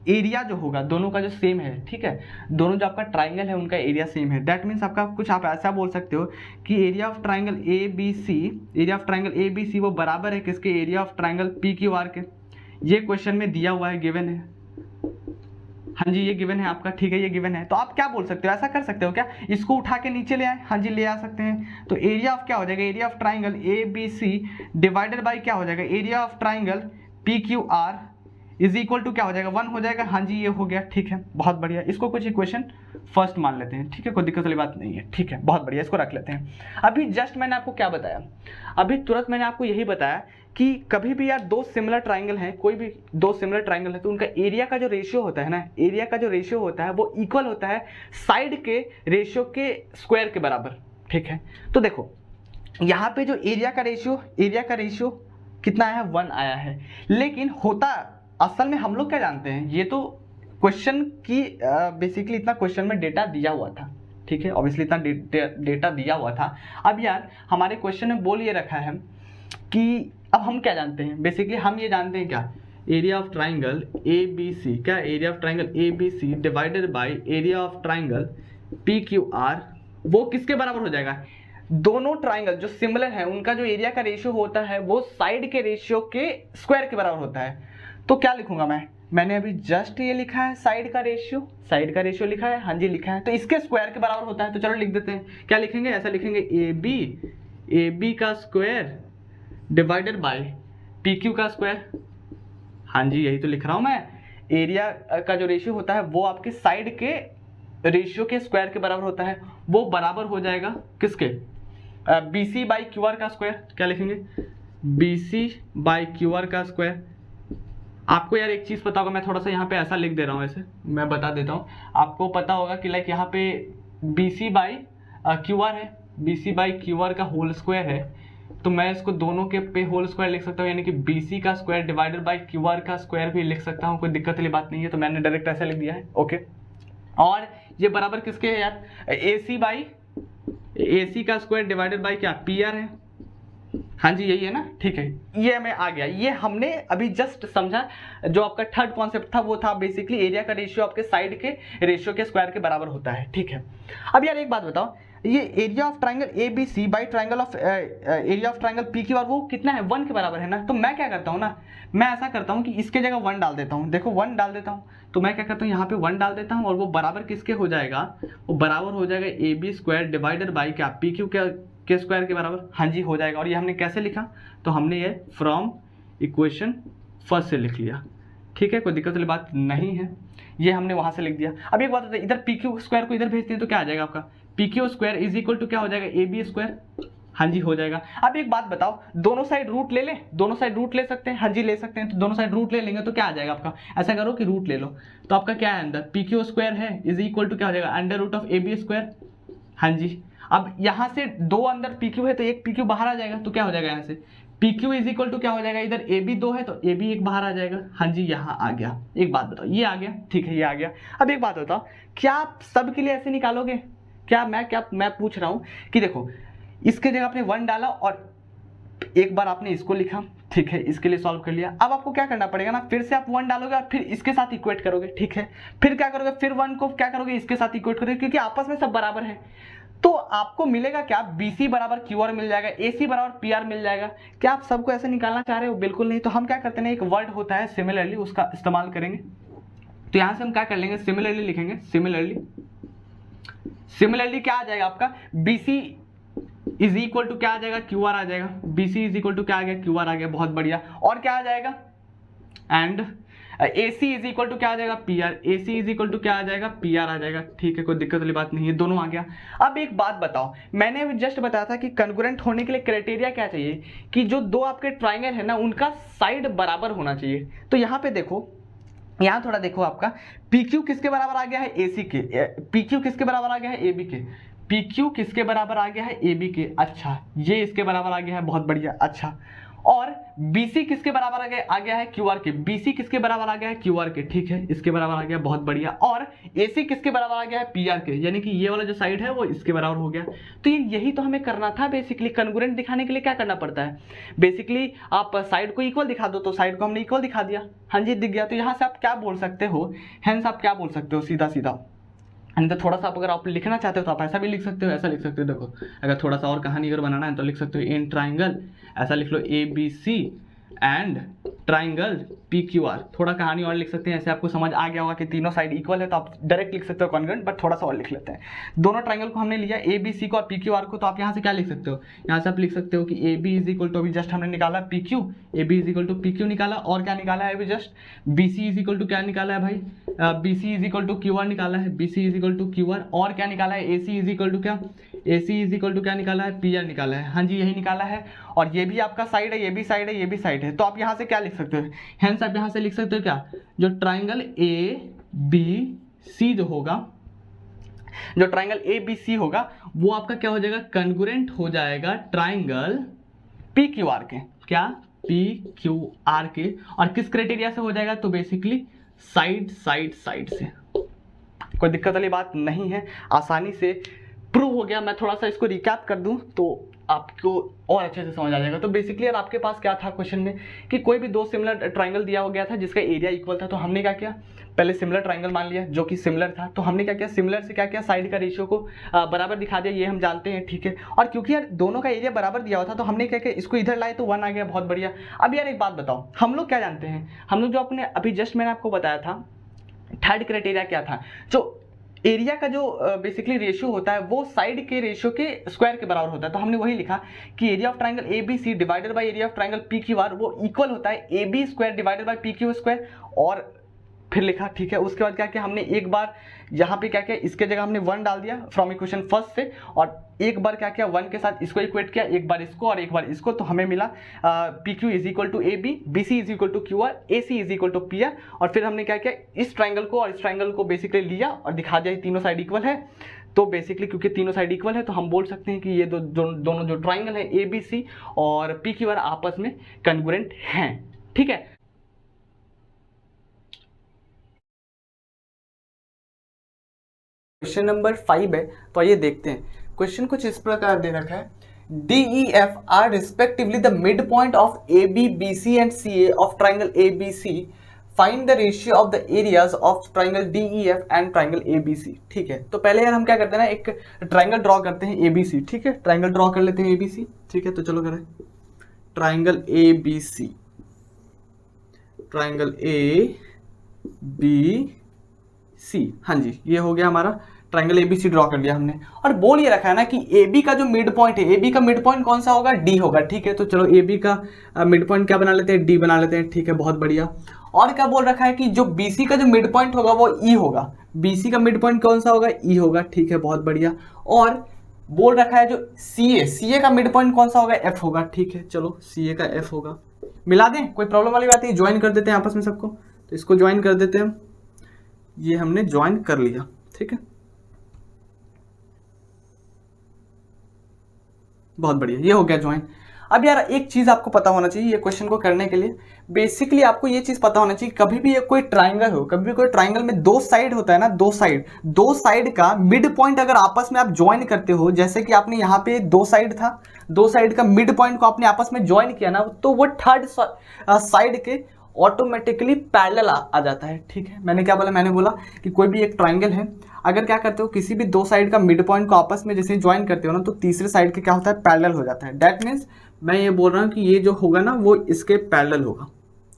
एरिया जो होगा दोनों का जो सेम है, ठीक है, दोनों जो आपका ट्राइंगल है उनका एरिया सेम है। दैट मीन्स आपका कुछ आप ऐसा बोल सकते हो कि area of triangle A B C वो बराबर है किसके, एरिया ऑफ ट्राइंगल PQR के। ये क्वेश्चन में दिया हुआ है, गिवन है। हाँ जी, ये गिवन है आपका, ठीक है, ये गिवन है। तो आप क्या बोल सकते हो, ऐसा कर सकते हो क्या, इसको उठा के नीचे ले आए। हाँ जी, ले आ सकते हैं। तो एरिया ऑफ क्या हो जाएगा, area of triangle ABC divided by क्या हो जाएगा, area of triangle PQR is equal to क्या हो जाएगा, 1 हो जाएगा। हाँ जी, ये हो गया, ठीक है, बहुत बढ़िया। इसको कुछ इक्वेशन फर्स्ट मान लेते हैं, ठीक है, कोई दिक्कत वाली बात नहीं है, ठीक है, बहुत बढ़िया, इसको रख लेते हैं। अभी जस्ट मैंने आपको क्या बताया, अभी तुरंत मैंने आपको यही बताया कि कभी भी यार दो सिमिलर ट्राइंगल हैं, कोई भी दो सिमिलर ट्राइंगल है तो उनका एरिया का जो रेशियो होता है ना, एरिया का जो रेशियो होता है वो इक्वल होता है साइड के रेशियो के स्क्वायर के बराबर, ठीक है। तो देखो यहाँ पे जो एरिया का रेशियो कितना आया है, 1 आया है। लेकिन होता असल में हम लोग क्या जानते हैं, ये तो क्वेश्चन की बेसिकली इतना क्वेश्चन में डेटा दिया हुआ था, ठीक है, ऑब्वियसली इतना डेटा दिया हुआ था। अब यार हमारे क्वेश्चन में बोल ये रखा है कि अब हम क्या जानते हैं, बेसिकली हम ये जानते हैं क्या, एरिया ऑफ ट्राइंगल ABC, क्या area of triangle ABC divided by area of triangle PQR वो किसके बराबर हो जाएगा, दोनों ट्राइंगल जो सिमिलर है उनका जो एरिया का रेशियो होता है वो साइड के रेशियो के स्क्वायर के बराबर होता है। तो क्या लिखूंगा मैंने अभी जस्ट ये लिखा है साइड का रेशियो लिखा है, हाँ जी लिखा है, तो इसके स्क्वायर के बराबर होता है। तो चलो लिख देते हैं, क्या लिखेंगे, ऐसा लिखेंगे AB का स्क्वायर डिवाइडेड बाय PQ का स्क्वायर। हाँ जी, यही तो लिख रहा हूं मैं, एरिया का जो रेशियो होता है वो आपके साइड के रेशियो के स्क्वायर के बराबर होता है, वो बराबर हो जाएगा किसके, BC बाई QR का स्क्वायर। क्या लिखेंगे, BC बाई QR का स्क्वायर। आपको यार एक चीज़ पता होगा, मैं थोड़ा सा यहाँ पे ऐसा लिख दे रहा हूँ, ऐसे मैं बता देता हूँ, आपको पता होगा कि लाइक यहाँ पे BC बाई QR है, BC बाई QR का होल स्क्वायर है, तो मैं इसको दोनों के पे होल स्क्वायर लिख सकता हूँ, यानी कि BC का स्क्वायर डिवाइडेड बाई QR का स्क्वायर भी लिख सकता हूँ, कोई दिक्कत वाली बात नहीं है। तो मैंने डायरेक्ट ऐसा लिख दिया है, ओके। और ये बराबर किसके है यार, AC का स्क्वायर डिवाइडेड बाई क्या, PR है। हाँ जी, यही है ना, ठीक है, ये हमें आ गया। ये हमने अभी जस्ट समझा, जो आपका थर्ड कॉन्सेप्ट था वो था बेसिकली एरिया का रेशियो आपके साइड के रेशियो के स्क्वायर के बराबर होता है, ठीक है। अब यार एक बात बताओ, ये area of triangle ABC by triangle of area of triangle PQR वो कितना है, 1 के बराबर है ना। तो मैं क्या करता हूँ ना, मैं ऐसा करता हूँ कि इसके जगह 1 डाल देता हूँ, देखो 1 डाल देता हूँ। तो मैं क्या करता हूँ, यहाँ पे 1 डाल देता हूँ और वो बराबर किसके हो जाएगा, वो बराबर हो जाएगा AB स्क्वायर डिवाइडेड बाई क्या, PQ के स्क्वायर के बराबर। हाँ जी, हो जाएगा। और ये हमने कैसे लिखा, तो हमने ये फ्रॉम इक्वेशन फर्स्ट से लिख लिया, ठीक है, कोई दिक्कत वाली बात नहीं है, ये हमने वहां से लिख दिया। अब एक बात बताइए, इधर PQ स्क्वायर को इधर भेजते हैं तो क्या आ जाएगा आपका, PQ square is equal to क्या हो जाएगा, AB स्क्वायर। हाँ जी, हो जाएगा। अब एक बात बताओ, दोनों साइड रूट ले लें, दोनों साइड रूट ले सकते हैं, हाँ जी ले सकते हैं। तो दोनों साइड रूट ले लेंगे तो क्या आ जाएगा आपका, ऐसा करो कि रूट ले लो, तो आपका क्या है अंदर, PQ स्क्वायर है इज इक्वल टू क्या हो जाएगा, under root of AB square. हाँ जी, अब यहाँ से 2 अंदर PQ है तो एक PQ बाहर आ जाएगा, तो क्या हो जाएगा यहाँ से PQ इज इक्वल टू क्या हो जाएगा, इधर AB 2 है तो AB एक बाहर आ जाएगा। हाँ जी, यहाँ आ गया। एक बात बताओ, ये आ गया, ठीक है, ये आ गया। अब एक बात बताओ, क्या आप सब के लिए ऐसे निकालोगे, क्या मैं पूछ रहा हूँ कि देखो इसके जगह आपने 1 डाला और एक बार आपने इसको लिखा, ठीक है, इसके लिए सॉल्व कर लिया। अब आपको क्या करना पड़ेगा ना, फिर से आप 1 डालोगे और फिर इसके साथ इक्वेट करोगे, ठीक है, फिर क्या करोगे, फिर 1 को क्या करोगे, इसके साथ इक्वेट करोगे, क्योंकि आपस में सब बराबर है। तो आपको मिलेगा क्या, BC बराबर QR मिल जाएगा, AC बराबर PR मिल जाएगा। क्या आप सबको ऐसे निकालना चाह रहे हो, बिल्कुल नहीं। तो हम क्या करते हैं, एक वर्ड होता है सिमिलरली, उसका इस्तेमाल करेंगे। तो यहां से हम क्या कर लेंगे, सिमिलरली लिखेंगे, सिमिलरली क्या आ जाएगा आपका, BC इज इक्वल टू क्या आ जाएगा, QR आ जाएगा, BC इज इक्वल टू क्या आ गया, QR आ गया, बहुत बढ़िया। और क्या आ जाएगा, and AC is equal to क्या आ जाएगा, PR, AC is equal to क्या आ जाएगा, PR आ जाएगा, ठीक है, कोई दिक्कत वाली बात नहीं है, दोनों आ गया। अब एक बात बताओ, मैंने अभी जस्ट बताया था कि कन्ग्रुएंट होने के लिए क्राइटेरिया क्या चाहिए, कि जो दो आपके ट्राइंगल है ना उनका साइड बराबर होना चाहिए। तो यहाँ पे देखो, यहाँ थोड़ा देखो, आपका PQ किसके बराबर आ गया है, AC के। PQ किसके बराबर आ गया है, AB के। PQ किसके बराबर आ गया है, AB के। अच्छा, ये इसके बराबर आ गया है, बहुत बढ़िया। अच्छा, और BC किसके बराबर आ गया है, QR के। BC किसके बराबर आ गया है, QR के, ठीक है, इसके बराबर आ गया, बहुत बढ़िया। और AC किसके बराबर आ गया है, PR के, यानी कि ये वाला जो साइड है वो इसके बराबर हो गया। तो यही तो हमें करना था बेसिकली। कन्ग्रुएंट दिखाने के लिए क्या करना पड़ता है, बेसिकली आप साइड को इक्वल दिखा दो, तो साइड को हमने इक्वल दिखा दिया, हाँ जी, दिख गया। तो यहाँ से आप क्या बोल सकते हो, हेंस आप क्या बोल सकते हो, सीधा सीधा। नहीं तो थोड़ा सा अगर आप लिखना चाहते हो तो आप ऐसा भी लिख सकते हो, ऐसा लिख सकते हो। देखो, अगर थोड़ा सा और कहानी अगर बनाना है तो लिख सकते हो इन ट्राइंगल, ऐसा लिख लो ABC एंड ट्राइंगल PQR। थोड़ा कहानी और लिख सकते हैं, ऐसे आपको समझ आ गया होगा कि तीनों साइड इक्वल है, तो आप डायरेक्ट लिख सकते हो कॉन्ग्रुएंट, बट थोड़ा सा और लिख लेते हैं। दोनों ट्राइंगल को हमने लिया, ABC को और PQR को, तो आप यहाँ से क्या लिख सकते हो, यहाँ से आप लिख सकते हो कि AB इज इक्वल टू, अभी जस्ट हमने निकाला PQ, AB is equal to PQ निकाला, और क्या निकाला है अभी just, BC is equal to क्या निकाला है भाई, BC is equal to QR निकाला है, BC is equal to QR, और क्या निकाला है, AC इज इक्वल टू क्या, AC इज इक्वल टू क्या निकाला है, PR निकाला है, हाँ जी, यही निकाला है। और ये भी आपका साइड है, ये भी साइड है, ये भी साइड है, तो आप यहाँ से क्या लिख सकते हो, हेंस आप यहाँ से लिख सकते हो क्या, जो ट्राइंगल ABC जो होगा, जो ट्राइंगल ABC होगा वो आपका क्या हो जाएगा, कन्ग्रुएंट हो जाएगा ट्राइंगल PQR के, क्या, PQR के। और किस क्राइटेरिया से हो जाएगा, तो बेसिकली साइड से। कोई दिक्कत वाली बात नहीं है, आसानी से प्रूव हो गया। मैं थोड़ा सा इसको रिकैप कर दूं तो आपको और अच्छे से समझ आ जाएगा। तो बेसिकली यार आपके पास क्या था क्वेश्चन में कि कोई भी दो सिमिलर ट्राइंगल दिया हो गया था जिसका एरिया इक्वल था, तो हमने क्या किया, पहले सिमिलर ट्राइंगल मान लिया जो कि सिमिलर था, तो हमने क्या किया, सिमिलर से क्या किया, साइड का रेशियो को बराबर दिखा दिया, ये हम जानते हैं, ठीक है। और क्योंकि यार दोनों का एरिया बराबर दिया हुआ था तो हमने क्या किया, इसको इधर लाए तो 1 आ गया, बहुत बढ़िया। अब यार एक बात बताओ, हम लोग क्या जानते हैं, हम लोग जो अपने अभी जस्ट मैंने आपको बताया था, थर्ड क्राइटेरिया क्या था, जो एरिया का जो बेसिकली रेशियो होता है वो साइड के रेशियो के स्क्वायर के बराबर होता है। तो हमने वही लिखा कि area of triangle ABC divided by area of triangle PQR वो इक्वल होता है AB square divided by PQ square. और फिर लिखा, ठीक है। उसके बाद क्या किया हमने, एक बार यहाँ पे क्या किया, इसके जगह हमने 1 डाल दिया फ्रॉम इक्वेशन फर्स्ट से, और एक बार क्या किया 1 के साथ इसको इक्वेट किया, एक बार इसको और एक बार इसको, तो हमें मिला PQ is equal to AB, BC is equal to QR, AC is equal to PR। और फिर हमने क्या किया, इस ट्राइंगल को और इस ट्राइंगल को बेसिकली लिया और दिखा दिया तीनों साइड इक्वल है। तो बेसिकली क्योंकि तीनों साइड इक्वल है तो हम बोल सकते हैं कि ये दोनों जो ट्राइंगल है ABC और PQR आपस में कन्ग्रुएंट हैं, ठीक है। क्वेश्चन नंबर 5 है, तो आइए देखते हैं। क्वेश्चन कुछ इस प्रकार दे रखा है, DEF are respectively the mid point of AB, BC and CA of triangle ABC। Find the ratio of the areas of triangle DEF and triangle ABC, ठीक है। तो पहले यार हम क्या करते हैं ना, एक ट्राइंगल ड्रॉ करते हैं ABC, ठीक है। ट्राइंगल ड्रॉ कर लेते हैं ABC, ठीक है। तो चलो करें ट्राइंगल ABC, ट्राइंगल ABC, हाँ जी, ये हो गया हमारा ट्राइंगल ABC ड्रॉ कर लिया हमने। और बोल ये रखा है ना कि AB का जो मिड पॉइंट है, AB का मिड पॉइंट कौन सा होगा, D होगा, ठीक है। तो चलो AB का मिड पॉइंट क्या बना लेते हैं, D बना लेते हैं, ठीक है, बहुत बढ़िया। और क्या बोल रखा है कि जो BC का जो मिड पॉइंट होगा वो E होगा, BC का मिड पॉइंट कौन सा होगा, E होगा, ठीक है, बहुत बढ़िया। और बोल रखा है जो CA का मिड पॉइंट कौन सा होगा, F होगा, ठीक है। चलो CA का F होगा, मिला दें, कोई प्रॉब्लम वाली बात नहीं, ज्वाइन कर देते हैं आपस में सबको। तो इसको ज्वाइन कर देते हैं, ये हमने ज्वाइन कर लिया, ठीक है, बहुत बढ़िया, ये हो गया ज्वाइन। अब यार एक चीज आपको पता होना चाहिए ये क्वेश्चन को करने के लिए, बेसिकली आपको ये चीज पता होना चाहिए, कभी भी ये कोई ट्राइंगल हो, कभी भी कोई ट्राइंगल में दो साइड होता है ना, दो साइड का मिड पॉइंट अगर आपस में आप ज्वाइन करते हो, जैसे कि आपने यहाँ पे दो साइड था, दो साइड का मिड पॉइंट को आपने आपस में ज्वाइन किया ना, तो वो थर्ड साइड के ऑटोमेटिकली पैरेलल आ जाता है, ठीक है। मैंने क्या बोला, मैंने बोला कि कोई भी एक ट्राइंगल है, अगर क्या करते हो किसी भी दो साइड का मिड पॉइंट को आपस में जैसे ज्वाइन करते हो ना, तो तीसरे साइड के क्या होता है, पैरेलल हो जाता है। दैट मीन्स मैं ये बोल रहा हूँ कि ये जो होगा ना वो इसके पैरेलल होगा,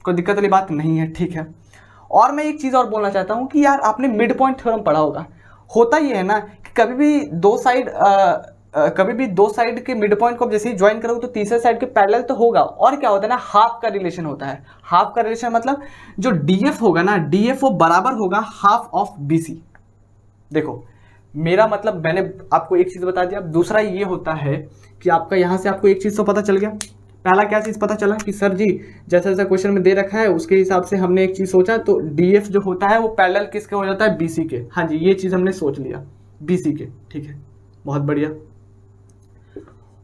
कोई दिक्कत वाली बात नहीं है, ठीक है। और मैं एक चीज़ और बोलना चाहता हूँ कि यार आपने मिड पॉइंट थ्योरम पढ़ा होगा, होता ये है ना कि कभी भी दो साइड के मिड पॉइंट को जैसे ही ज्वाइन करोगे तो तीसरे साइड के पैरेलल तो होगा। और क्या होता है ना, हाफ का रिलेशन होता है। हाफ का रिलेशन मतलब जो DF होगा ना, DF वो बराबर होगा हाफ ऑफ BC। देखो मेरा मतलब मैंने आपको एक चीज बता दिया। दूसरा ये होता है कि आपका यहां से आपको एक चीज तो पता चल गया, पहला क्या चीज़ पता चला कि सर जी जैसा जैसा क्वेश्चन में दे रखा है उसके हिसाब से हमने एक चीज़ सोचा, तो डीएफ जो होता है वो पैरेलल किसके हो जाता है, बीसी के। हाँ जी, ये चीज़ हमने सोच लिया, बीसी के। ठीक है, बहुत बढ़िया।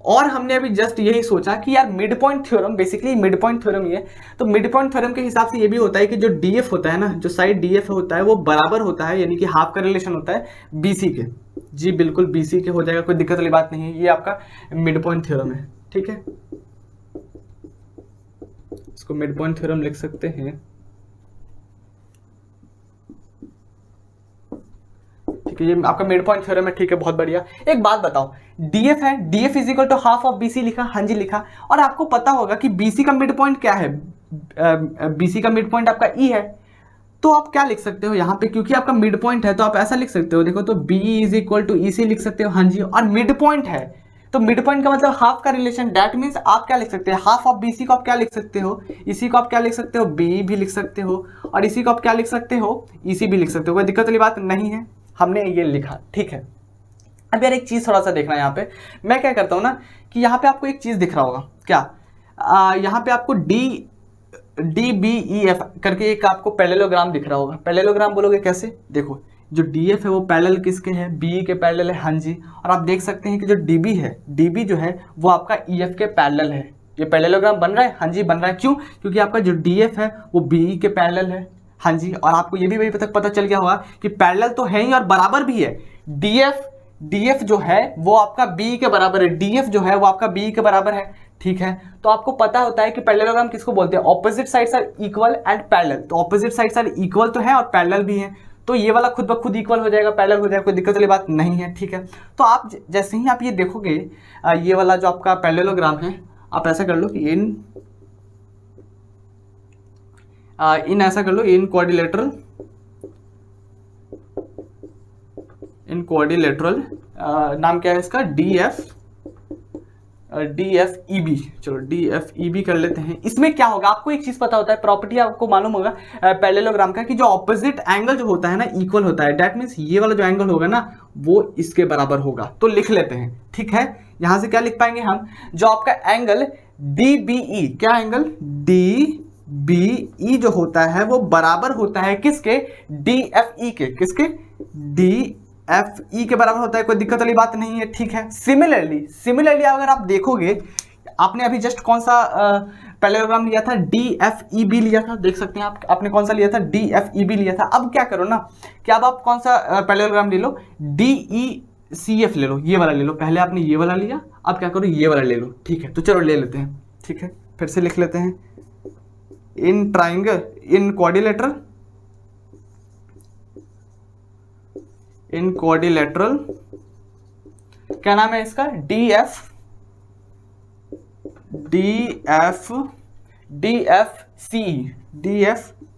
और हमने अभी जस्ट यही सोचा कि यार mid point theorem, basically mid point theorem ये, तो मिड पॉइंट थ्योरम के हिसाब से ये भी होता है कि जो डीएफ होता है ना, जो साइड डीएफ होता है वो बराबर होता है, यानी कि हाफ का रिलेशन होता है बीसी के। जी बिल्कुल बीसी के हो जाएगा, कोई दिक्कत वाली बात नहीं है, ये आपका मिड पॉइंट थ्योरम है। ठीक है, इसको मिड पॉइंट थ्योरम लिख सकते हैं। ठीक है, ये आपका मिड पॉइंट थ्योरम है। ठीक है, बहुत बढ़िया। एक बात बताओ, डीएफ है, D F is equal to half of B C लिखा, हाँ जी लिखा, और आपको पता होगा कि बीसी का मिड पॉइंट क्या है, बीसी का मिड पॉइंट आपका ई है, तो आप क्या लिख सकते हो यहाँ पे, क्योंकि आपका मिड पॉइंट है तो आप ऐसा लिख सकते हो, देखो तो बी इज इक्वल टू ई सी लिख सकते हो, हाँ जी, और मिड पॉइंट है तो मिड पॉइंट का मतलब हाफ का रिलेशन, दैट मीन्स आप क्या लिख सकते हैं, हाफ ऑफ बीसी को आप क्या लिख सकते हो, इसी को आप क्या लिख सकते हो, बी भी लिख सकते हो, और इसी को आप क्या लिख सकते हो, इसी भी लिख सकते हो, कोई दिक्कत वाली बात नहीं है, हमने ये लिखा। ठीक है, अब यार एक चीज थोड़ा सा देखना है यहाँ पे, मैं क्या करता हूँ ना कि यहाँ पे आपको एक चीज दिख रहा होगा क्या, यहाँ पे आपको डी बी ई एफ करके एक आपको पैरेललोग्राम दिख रहा होगा। पैरेललोग्राम बोलोगे कैसे, देखो जो डी एफ है वो पैरेलल किसके है, बी के पैरेलल है, हाँ जी, और आप देख सकते हैं कि जो डी बी है, डी बी जो है वो आपका ई एफ के पैरेलल है। ये पैरेललोग्राम बन रहा है, हाँ जी बन रहा है, क्यों, क्योंकि आपका जो डी एफ है वो बी के पैरेलल है, हाँ जी, और आपको ये भी वही पता चल गया होगा कि पैरेलल तो है ही और बराबर भी है। डीएफ जो है वो आपका बी के बराबर है, डीएफ जो है वो आपका बी के बराबर है। ठीक है, तो आपको पता होता है कि पैरेललोग्राम किसको बोलते हैं, opposite sides are equal and parallel, तो ऑपोजिट साइड्स आर इक्वल तो है और पैरेलल भी है, तो ये वाला खुद ब खुद इक्वल हो जाएगा, पैरेलल हो जाएगा, कोई दिक्कत वाली बात नहीं है। ठीक है, तो आप जैसे ही आप ये देखोगे ये वाला जो आपका पैरेललोग्राम है, आप ऐसा कर लो कि इन ऐसा कर लो, इन कोऑर्डिलेटरल नाम क्या है इसका, डी एफ ई बी, चलो डी एफ ई बी कर लेते हैं। इसमें क्या होगा, आपको एक चीज पता होता है, प्रॉपर्टी आपको मालूम होगा पैरेललोग्राम का, कि जो ऑपोजिट एंगल जो होता है ना इक्वल होता है, दैट मीन्स ये वाला जो एंगल होगा ना वो इसके बराबर होगा, तो लिख लेते हैं। ठीक है, यहां से क्या लिख पाएंगे हम, जो आपका एंगल डी बी ई, क्या एंगल डी बी ई जो होता है वो बराबर होता है किसके, डी एफ ई के, किसके, डी एफ ई के बराबर होता है, कोई दिक्कत वाली बात नहीं है। ठीक है, सिमिलरली अगर आप देखोगे, आपने अभी जस्ट कौन सा पैरेललोग्राम लिया था, डी एफ ई बी लिया था, देख सकते हैं आप, आपने कौन सा लिया था, डी एफ ई बी लिया था। अब क्या करो ना कि अब आप कौन सा पैरेललोग्राम ले लो, डी ई सी एफ ले लो, ये वाला ले लो, पहले आपने ये वाला लिया, अब क्या करो ये वाला ले लो। ठीक है, तो चलो ले लेते हैं। ठीक है, फिर से लिख लेते हैं, इन ट्राइंगल, इन कोऑर्डिलेटरल क्या नाम है इसका, डी एफ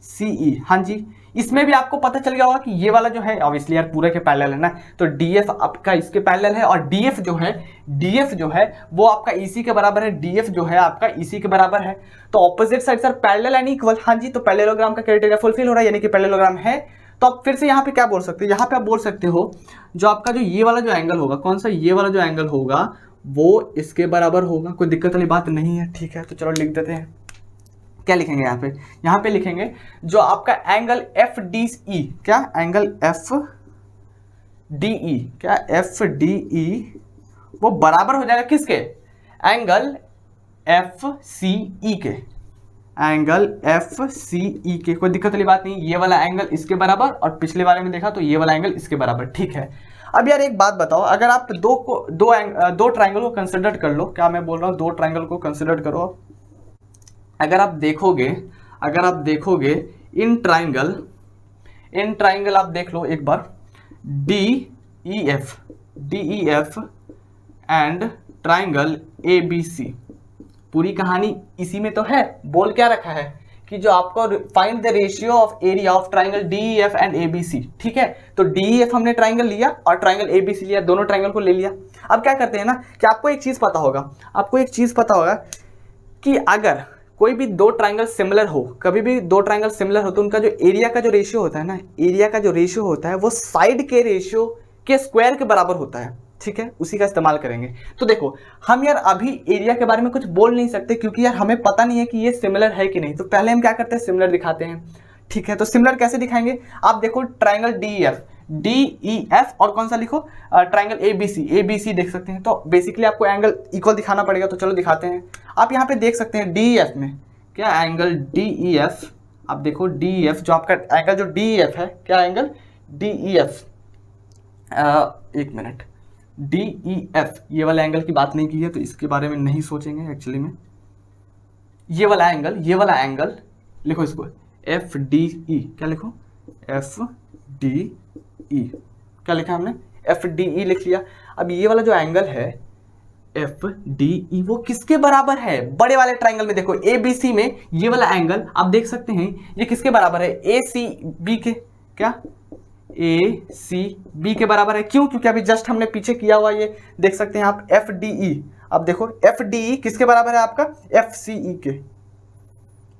सी ई, हाँ जी। इसमें भी आपको पता चल गया होगा कि ये वाला जो है ऑब्वियसली यार पूरे के पैरेलल है ना, तो डीएफ आपका इसके पैरेलल है, और डीएफ जो है वो आपका ईसी के बराबर है, डीएफ जो है आपका ईसी के बराबर है, तो opposite sides are parallel and equal, हाँ जी, तो पैरेललोग्राम का क्राइटेरिया फुलफिल हो रहा है, यानी कि पैरेललोग्राम है। तो आप फिर से यहाँ पे क्या बोल सकते हो, यहाँ पे आप बोल सकते हो जो आपका जो ये वाला जो एंगल होगा, कौन सा, ये वाला जो एंगल होगा वो इसके बराबर होगा, कोई दिक्कत वाली बात नहीं है। ठीक है, तो चलो लिख देते हैं, क्या लिखेंगे यहाँ पे लिखेंगे जो आपका एंगल एफ डी ई, क्या एंगल एफ डी ई, क्या एफ डी ई वो बराबर हो जाएगा किसके, एंगल एफ सी ई के, एंगल एफ सी ई के, कोई दिक्कत वाली बात नहीं, ये वाला एंगल इसके बराबर, और पिछले वाले में देखा तो ये वाला एंगल इसके बराबर। ठीक है, अब यार एक बात बताओ, अगर आप दो ट्राइंगल को कंसिडर कर लो, क्या मैं बोल रहा हूँ, दो ट्राइंगल को कंसिडर करो, अगर आप देखोगे इन ट्राइंगल आप देख लो एक बार, D E F and triangle A B C, पूरी कहानी इसी में तो है। बोल क्या रखा है कि जो आपको find the ratio of area of triangle D E F and A B C. ठीक है, तो डी ई एफ हमने ट्राइंगल लिया और ट्राइंगल ए बी सी लिया, दोनों ट्राइंगल को ले लिया। अब क्या करते हैं ना कि आपको एक चीज पता होगा कि अगर कोई भी दो ट्राइंगल सिमिलर हो, कभी भी दो ट्राइंगल सिमिलर हो, तो उनका जो एरिया का जो रेशियो होता है ना, एरिया का जो रेशियो होता है वो साइड के रेशियो के स्क्वायर के बराबर होता है। ठीक है, उसी का इस्तेमाल करेंगे। तो देखो हम यार अभी एरिया के बारे में कुछ बोल नहीं सकते क्योंकि यार हमें पता नहीं है कि ये सिमिलर है कि नहीं। तो पहले हम क्या करते हैं, सिमिलर दिखाते हैं। ठीक है, तो सिमिलर कैसे दिखाएंगे, आप देखो ट्राइंगल डी ई एफ और कौन सा लिखो, ट्राइंगल ए बी सी देख सकते हैं। तो बेसिकली आपको एंगल इक्वल दिखाना पड़ेगा, तो चलो दिखाते हैं। आप यहाँ पे देख सकते हैं डी ई एफ में क्या एंगल डी ई एफ, आप देखो डी ई एफ जो आपका एंगल जो डी ई एफ है, क्या एंगल डी ई एफ, एक मिनट, डी ई एफ ये वाला एंगल की बात नहीं की है तो इसके बारे में नहीं सोचेंगे एक्चुअली में। ये वाला एंगल लिखो इसको एफ डी ई, क्या लिखो एफ डी ई, क्या लिखा हमने एफ डी ई लिख लिया। अब ये वाला जो एंगल है एफ डी ई वो किसके बराबर है, बड़े वाले ट्राइंगल में देखो ए बी सी में ये वाला एंगल आप देख सकते हैं ये किसके बराबर है, ए सी बी के, क्या ए सी बी के बराबर है। क्यों, क्योंकि अभी जस्ट हमने पीछे किया हुआ ये देख सकते हैं आप एफ डी ई। अब देखो एफ डी ई किसके बराबर है आपका, एफ सी ई के,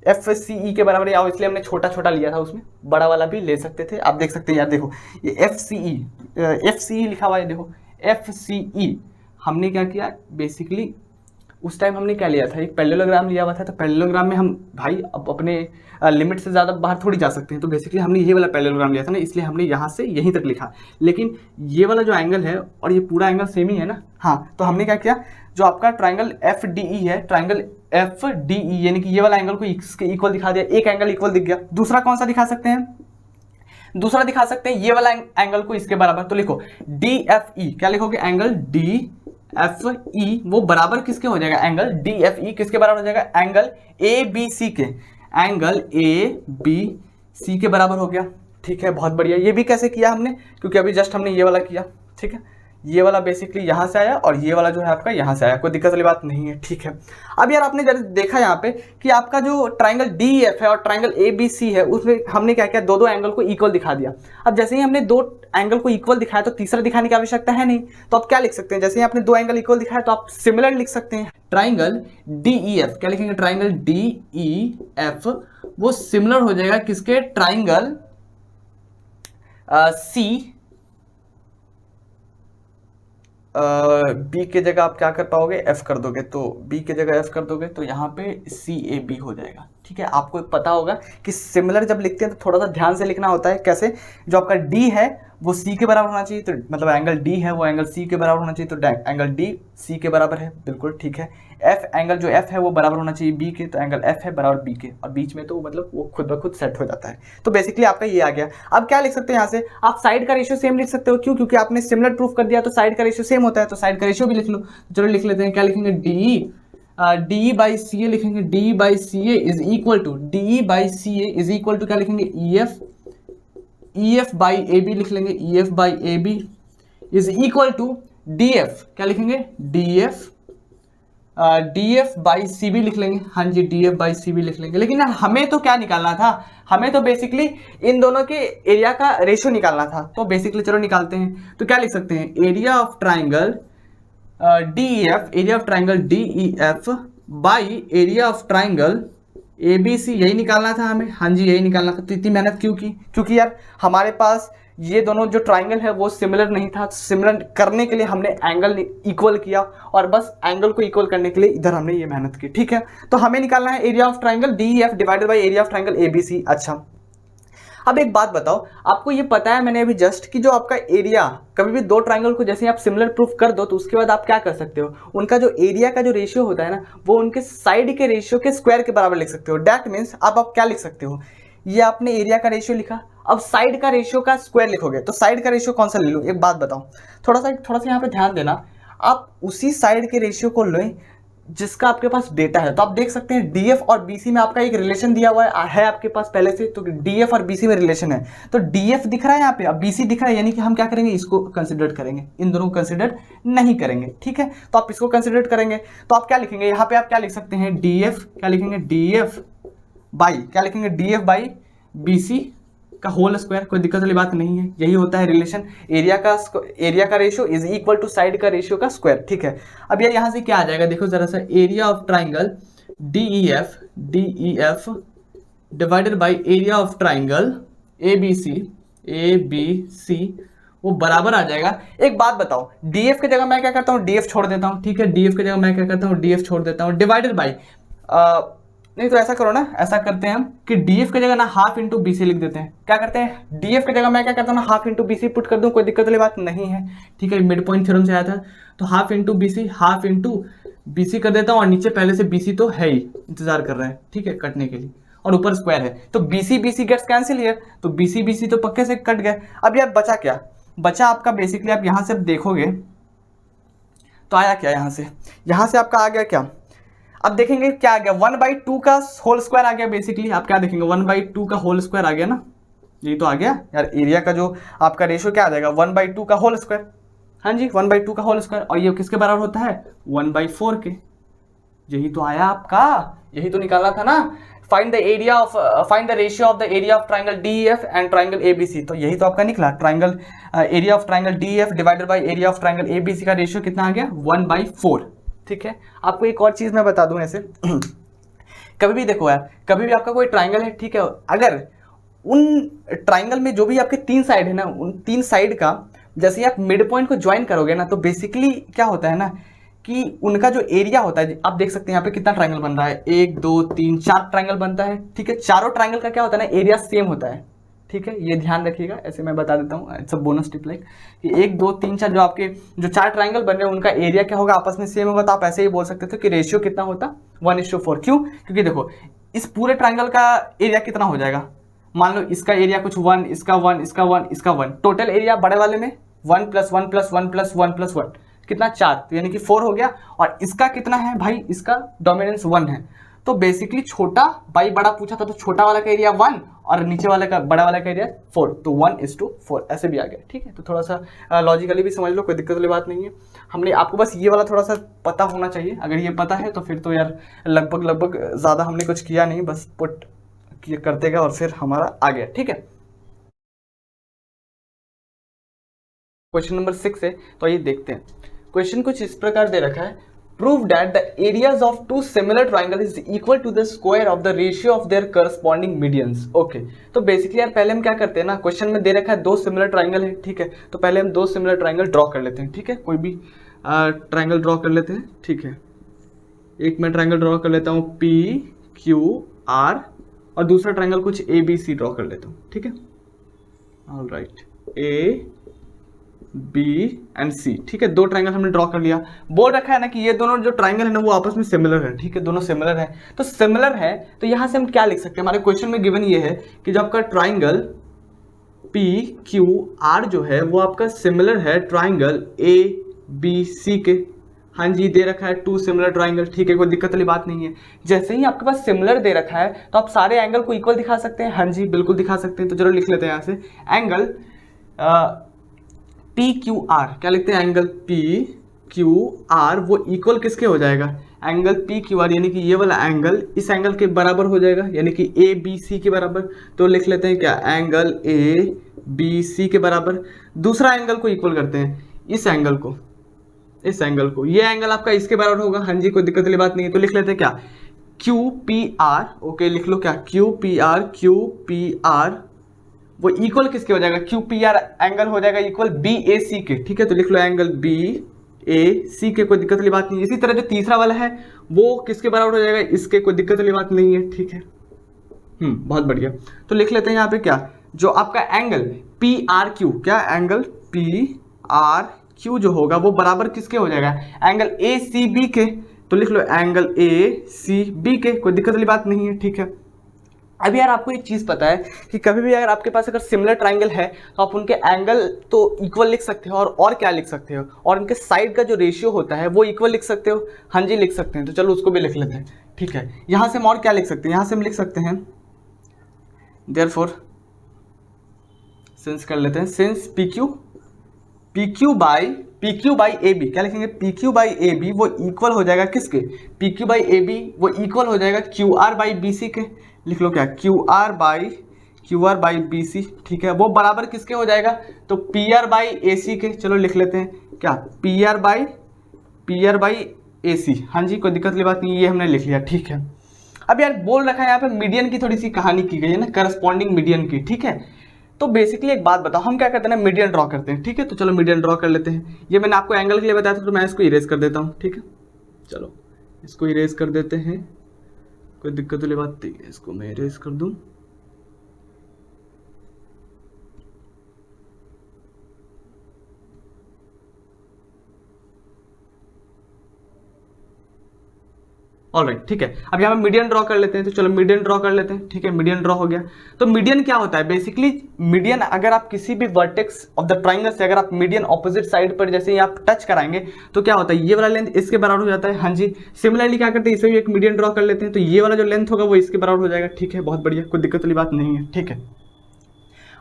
एफ सी ई के बराबर है, इसलिए हमने छोटा छोटा लिया था, उसमें बड़ा वाला भी ले सकते थे। आप देख सकते हैं यार देखो ये एफ सी ई लिखा हुआ है, देखो एफ सी ई। हमने क्या किया बेसिकली उस टाइम हमने क्या लिया था, एक पैरेललोग्राम लिया हुआ था। तो पैरेललोग्राम में हम भाई अब अपने लिमिट से ज़्यादा बाहर थोड़ी जा सकते हैं। तो बेसिकली हमने ये वाला पैरेललोग्राम लिया था ना, इसलिए हमने यहाँ से यहीं तक लिखा। लेकिन ये वाला जो एंगल है और ये पूरा एंगल सेम ही है ना, हाँ। तो हमने क्या किया, जो आपका ट्राइंगल एफ डी ई है, ट्राइंगल एफ डी ई यानी कि ये वाला एंगल को इसके इक्वल दिखा दिया, एक एंगल इक्वल दिख गया। दूसरा कौन सा दिखा सकते हैं, दूसरा दिखा सकते हैं ये वाला एंगल को इसके बराबर। तो लिखो डी एफ ई, क्या लिखोगे एंगल डी एफ ई वो बराबर किसके हो जाएगा, एंगल डी एफ ई किसके बराबर हो जाएगा, एंगल ए बी सी के, एंगल ए बी सी के बराबर हो गया। ठीक है, बहुत बढ़िया। ये भी कैसे किया हमने, क्योंकि अभी जस्ट हमने ये वाला किया। ठीक है, ये वाला बेसिकली यहाँ से आया और ये वाला जो है आपका यहाँ से आया, कोई दिक्कत वाली बात नहीं है। ठीक है, अब यार आपने जब देखा यहाँ पे कि आपका जो ट्राइंगल डी एफ है और ट्राइंगल ए बी सी है उसमें हमने क्या किया, दो एंगल को इक्वल दिखा दिया। अब जैसे ही हमने दो एंगल को इक्वल दिखाया तो तीसरा दिखाने की आवश्यकता है नहीं। तो आप क्या लिख सकते हैं, जैसे ही आपने दो एंगल इक्वल दिखाया तो आप सिमिलर लिख सकते हैं। ट्राइंगल डी ई एफ, क्या लिखेंगे, ट्राइंगल डी ई एफ वो सिमिलर हो जाएगा किसके, ट्राइंगल सी बी के जगह आप क्या कर पाओगे, एफ कर दोगे। तो बी के जगह एफ कर दोगे तो यहाँ पे सी ए बी हो जाएगा। ठीक है, आपको पता होगा कि सिमिलर जब लिखते हैं तो थोड़ा सा ध्यान से लिखना होता है। कैसे, जो आपका डी है वो सी के बराबर होना चाहिए, तो मतलब एंगल डी है वो एंगल सी के बराबर होना चाहिए, तो एंगल डी सी के बराबर है, बिल्कुल ठीक है। एफ एंगल जो एफ है वो बराबर होना चाहिए बी के, तो एंगल एफ है बराबर बी के, और बीच में तो मतलब वो खुद ब खुद सेट हो जाता है। तो बेसिकली आपका ये आ गया। अब क्या लिख सकते हैं यहाँ से, आप साइड का रेशियो सेम लिख सकते हो। क्यों, क्योंकि आपने सिमिलर प्रूफ कर दिया तो साइड का रेशियो सेम होता है, तो साइड का रेशियो भी लिख लो। चलो लिख लेते हैं, क्या लिखेंगे, डी बाई सी ए लिखेंगे, D by C A is equal to, D by C A is equal to क्या लिखेंगे, E F by A B लिख लेंगे, E F by A B is equal to D F, क्या लिखेंगे, D F by C B लिख लेंगे। हाँ जी, D F by C B लिख लेंगे। लेकिन हमें तो क्या निकालना था, हमें तो बेसिकली इन दोनों के एरिया का रेशियो निकालना था। तो बेसिकली चलो निकालते हैं। तो क्या लिख सकते हैं, area of triangle D E F, area of triangle D E F by area of triangle A B C, यही निकालना था हमें। हाँ जी, यही निकालना था। तो इतनी मेहनत क्यों की, क्योंकि यार हमारे पास ये दोनों जो ट्राइंगल है वो सिमिलर नहीं था। सिमिलर करने के लिए हमने एंगल इक्वल किया, और बस एंगल को इक्वल करने के लिए इधर हमने ये मेहनत की। ठीक है, तो हमें निकालना है area of triangle D F divided by area of triangle A B C. अच्छा, अब एक बात बताओ, आपको ये पता है मैंने अभी जस्ट कि जो आपका एरिया, कभी भी दो ट्राइंगल को जैसे आप सिमिलर प्रूफ कर दो तो उसके बाद आप क्या कर सकते हो, उनका जो एरिया का जो रेशियो होता है ना वो उनके साइड के रेशियो के स्क्वायर के बराबर लिख सकते हो। दैट मीन्स अब आप क्या लिख सकते हो, ये आपने एरिया का रेशियो लिखा, अब साइड का रेशियो का स्क्वायर लिखोगे। तो साइड का रेशियो कौन सा ले लो, एक बात बताओ, थोड़ा सा यहाँ पे ध्यान देना। आप उसी साइड के रेशियो को लें जिसका आपके पास डेटा है। तो आप देख सकते हैं डीएफ और बीसी में आपका एक रिलेशन दिया हुआ है आपके पास पहले से। तो डीएफ और बीसी में रिलेशन है, तो डीएफ दिख रहा है यहाँ पे, अब बीसी दिख रहा है, यानी कि हम क्या करेंगे, इसको कंसिडर करेंगे, इन दोनों को कंसिडर नहीं करेंगे। ठीक है, तो आप इसको कंसिडर करेंगे। तो आप क्या लिखेंगे यहाँ पे, आप क्या लिख सकते हैं, डीएफ, क्या लिखेंगे, डीएफ बाई, क्या लिखेंगे, डीएफ बाई बीसी का होल स्क्वायर। कोई दिक्कत वाली बात नहीं है, यही होता है रिलेशन, एरिया का ratio is equal to side का रेशियो का स्क्वायर। ठीक है, अब यार यहाँ से क्या आ जाएगा, देखो जरा सा, area of triangle D E F divided by area of triangle A B C वो बराबर आ जाएगा। एक बात बताओ, डीएफ की जगह मैं क्या करता हूँ, डीएफ छोड़ देता हूँ, ठीक है, डीएफ की जगह मैं क्या करता हूँ, डीएफ छोड़ देता हूँ, डिवाइडेड बाई नहीं तो ऐसा करो ना, ऐसा करते हैं हम कि डीएफ की जगह ना हाफ इंटू बीसी लिख देते हैं। क्या करते हैं, डीएफ की जगह मैं क्या करता हूँ ना, हाफ इंटू बीसी पुट कर दूं, कोई दिक्कत वाली बात नहीं है, ठीक है, मिड पॉइंट थ्योरम से आया था। तो half into BC, half into BC कर देता हूँ, और नीचे पहले से बीसी तो है ही, इंतजार कर रहे हैं, ठीक है, कटने के लिए, और ऊपर स्क्वायर है, तो B C B C gets cancel here, तो बीसी बीसी तो पक्के से कट गए। अब यार बचा क्या, बचा आपका बेसिकली, आप यहां से देखोगे तो आया क्या, यहां से आपका आ गया क्या, अब देखेंगे क्या आ गया, 1/2 का होल स्क्वायर आ गया। बेसिकली आप क्या देखेंगे, 1/2 का होल स्क्वायर आ गया ना, यही तो आ गया यार। एरिया का जो आपका रेशियो क्या आ जाएगा, 1/2 का होल स्क्वायर, हाँ जी 1/2 का होल स्क्वायर, और ये किसके बराबर होता है, 1/4 के। यही तो आया आपका, यही तो निकालना था ना, find the ratio of the area of triangle DF and triangle ABC. तो यही तो आपका निकला, triangle area of triangle DF divided by area of triangle ABC का रेशियो कितना आ गया, 1/4। ठीक है, आपको एक और चीज मैं बता दूं ऐसे कभी भी देखो यार, कभी भी आपका कोई ट्राइंगल है, ठीक है, अगर उन ट्राइंगल में जो भी आपके 3 साइड है ना, उन 3 साइड का जैसे ही आप मिड पॉइंट को ज्वाइन करोगे ना, तो बेसिकली क्या होता है ना कि उनका जो एरिया होता है, आप देख सकते हैं यहाँ पे कितना ट्राइंगल बन रहा है, 1 2 3 4 ट्राइंगल बनता है, ठीक है, चारों ट्राइंगल का क्या होता है ना, एरिया सेम होता है, ठीक है, ये ध्यान रखिएगा। ऐसे मैं बता देता हूँ, it's a bonus tip like कि 1 2 3 4 जो आपके जो 4 ट्राइंगल बन रहे हैं उनका एरिया क्या होगा, आपस में सेम होगा। तो आप ऐसे ही बोल सकते थे कि रेशियो कितना होता, 1:4। क्यों, क्योंकि देखो इस पूरे ट्राइंगल का एरिया कितना हो जाएगा, मान लो इसका एरिया कुछ 1, इसका 1, इसका 1, इसका 1, टोटल एरिया बड़े वाले में 1 + 1 + 1 + 1 + 1 कितना 4, तो यानी कि 4 हो गया। और इसका कितना है भाई, इसका डोमिनेंस 1 है। तो बेसिकली छोटा बाई बड़ा पूछा था, तो छोटा वाला का एरिया 1 और नीचे वाले का बड़ा वाला का एरिया 4, तो 1:4 ऐसे भी आ गया। ठीक है, तो थोड़ा सा लॉजिकली भी समझ लो, कोई दिक्कत वाली बात नहीं है। हमने आपको बस ये वाला थोड़ा सा पता होना चाहिए, अगर ये पता है तो फिर तो यार लगभग ज़्यादा हमने कुछ किया नहीं, बस पुट करते गए और फिर हमारा आ गया। ठीक है, क्वेश्चन नंबर 6 है, तो ये देखते हैं। क्वेश्चन कुछ इस प्रकार दे रखा है, prove that the areas of 2 similar triangle is equal to the square of the ratio of their corresponding medians. Okay, तो बेसिकली यार पहले हम क्या करते हैं ना, क्वेश्चन में दे रखा है 2 सिमिलर ट्राइंगल है, ठीक है, तो पहले हम 2 सिमिलर ट्राइंगल ड्रॉ कर लेते हैं। ठीक है, कोई भी ट्राइंगल ड्रॉ कर लेते हैं। ठीक है, एक मैं ट्राइंगल ड्रॉ कर लेता हूँ PQR, और दूसरा ट्राइंगल कुछ ABC ड्रॉ कर लेता हूँ। ठीक है, ऑलराइट, B एंड C। ठीक है, 2 ट्राइंगल हमने ड्रॉ कर लिया। बोल रखा है ना कि ये दोनों जो ट्राइंगल है ना वो आपस में सिमिलर है। ठीक है, दोनों सिमिलर है, तो सिमिलर है तो यहाँ से हम क्या लिख सकते हैं, हमारे क्वेश्चन में गिवन ये है कि जो आपका ट्राइंगल PQR जो है वो आपका सिमिलर है ट्राइंगल ABC के। हाँ जी, दे रखा है 2 सिमिलर ट्राइंगल। ठीक है, कोई दिक्कत वाली बात नहीं है। जैसे ही आपके पास सिमिलर दे रखा है तो आप सारे एंगल को इक्वल दिखा सकते हैं। हाँ जी, बिल्कुल दिखा सकते हैं। तो चलो लिख लेते हैं यहाँ से एंगल PQR, क्या लिखते हैं, एंगल PQR वो इक्वल किसके हो जाएगा, एंगल PQR यानी कि ये वाला एंगल इस एंगल के बराबर हो जाएगा, यानी कि ABC के बराबर। तो लिख लेते हैं क्या, एंगल ABC के बराबर। दूसरा एंगल को इक्वल करते हैं, इस एंगल को, इस एंगल को, ये एंगल आपका इसके बराबर होगा। हाँ जी, कोई दिक्कत वाली बात नहीं है। तो लिख लेते हैं क्या, QPR। ओके, लिख लो क्या, QPR वो इक्वल किसके हो जाएगा, QPR एंगल हो जाएगा इक्वल BAC के। ठीक है, तो लिख लो एंगल BAC के, कोई दिक्कत वाली बात नहीं है। इसी तरह जो तीसरा वाला है वो किसके बराबर हो जाएगा, इसके, कोई दिक्कत वाली बात नहीं है। ठीक है, बहुत बढ़िया। तो लिख लेते हैं यहाँ पे क्या, जो आपका एंगल PRQ, क्या एंगल PRQ जो होगा वो बराबर किसके हो जाएगा, एंगल ACB के। तो लिख लो एंगल ACB के, कोई दिक्कत वाली बात नहीं है। ठीक है, अभी यार आपको एक चीज़ पता है कि कभी भी अगर आपके पास अगर सिमिलर ट्राइंगल है तो आप उनके एंगल तो इक्वल लिख सकते हो, और क्या लिख सकते हो, और उनके साइड का जो रेशियो होता है वो इक्वल लिख सकते हो। हाँ जी, लिख सकते हैं। तो चलो उसको भी लिख लेते हैं। ठीक है, यहाँ से हम और क्या लिख सकते हैं, यहाँ से हम लिख सकते हैं देयरफॉर सिंस कर लेते हैं, सिंस PQ बाई AB, क्या लिखेंगे, PQ बाई AB वो इक्वल हो जाएगा किसके, PQ बाई AB वो इक्वल हो जाएगा QR बाई BC के। लिख लो क्या, QR बाई BC। ठीक है, वो बराबर किसके हो जाएगा, तो PR बाई AC के। चलो लिख लेते हैं क्या, PR बाई AC। हाँ जी, कोई दिक्कत वाली बात नहीं, ये हमने लिख लिया। ठीक है, अब यार बोल रखा है यहाँ पे मीडियन की थोड़ी सी कहानी की गई है ना, करस्पॉन्डिंग मीडियन की। ठीक है, तो बेसिकली एक बात बताओ, हम क्या करते हैं ना, मीडियन ड्रॉ करते हैं, ठीक है। तो चलो मीडियन ड्रॉ कर लेते हैं। ये मैंने आपको एंगल के लिए बताया था, तो मैं इसको इरेज कर देता हूँ, ठीक है। चलो इसको इरेज कर देते हैं, कोई दिक्कत वाली बात नहीं है, इसको मैं इरेज कर दूँ। ऑलराइट, ठीक है। अब यहाँ पे मीडियन ड्रॉ कर लेते हैं, तो चलो मीडियन ड्रॉ कर लेते हैं, ठीक है। मीडियन ड्रॉ हो गया। तो मीडियन क्या होता है बेसिकली, मीडियन अगर आप किसी भी वर्टेक्स ऑफ द ट्राइंगल से अगर आप मीडियन ऑपोजिट साइड पर जैसे आप टच कराएंगे तो क्या होता है, ये वाला लेंथ इसके बराबर हो जाता है। हाँ जी, सिमिलरली क्या करते हैं, इसे भी एक मीडियन ड्रॉ कर लेते हैं, तो ये वाला जो लेंथ होगा वो इसके बराबर हो जाएगा, ठीक है। बहुत बढ़िया, कोई दिक्कत वाली बात नहीं है, ठीक है।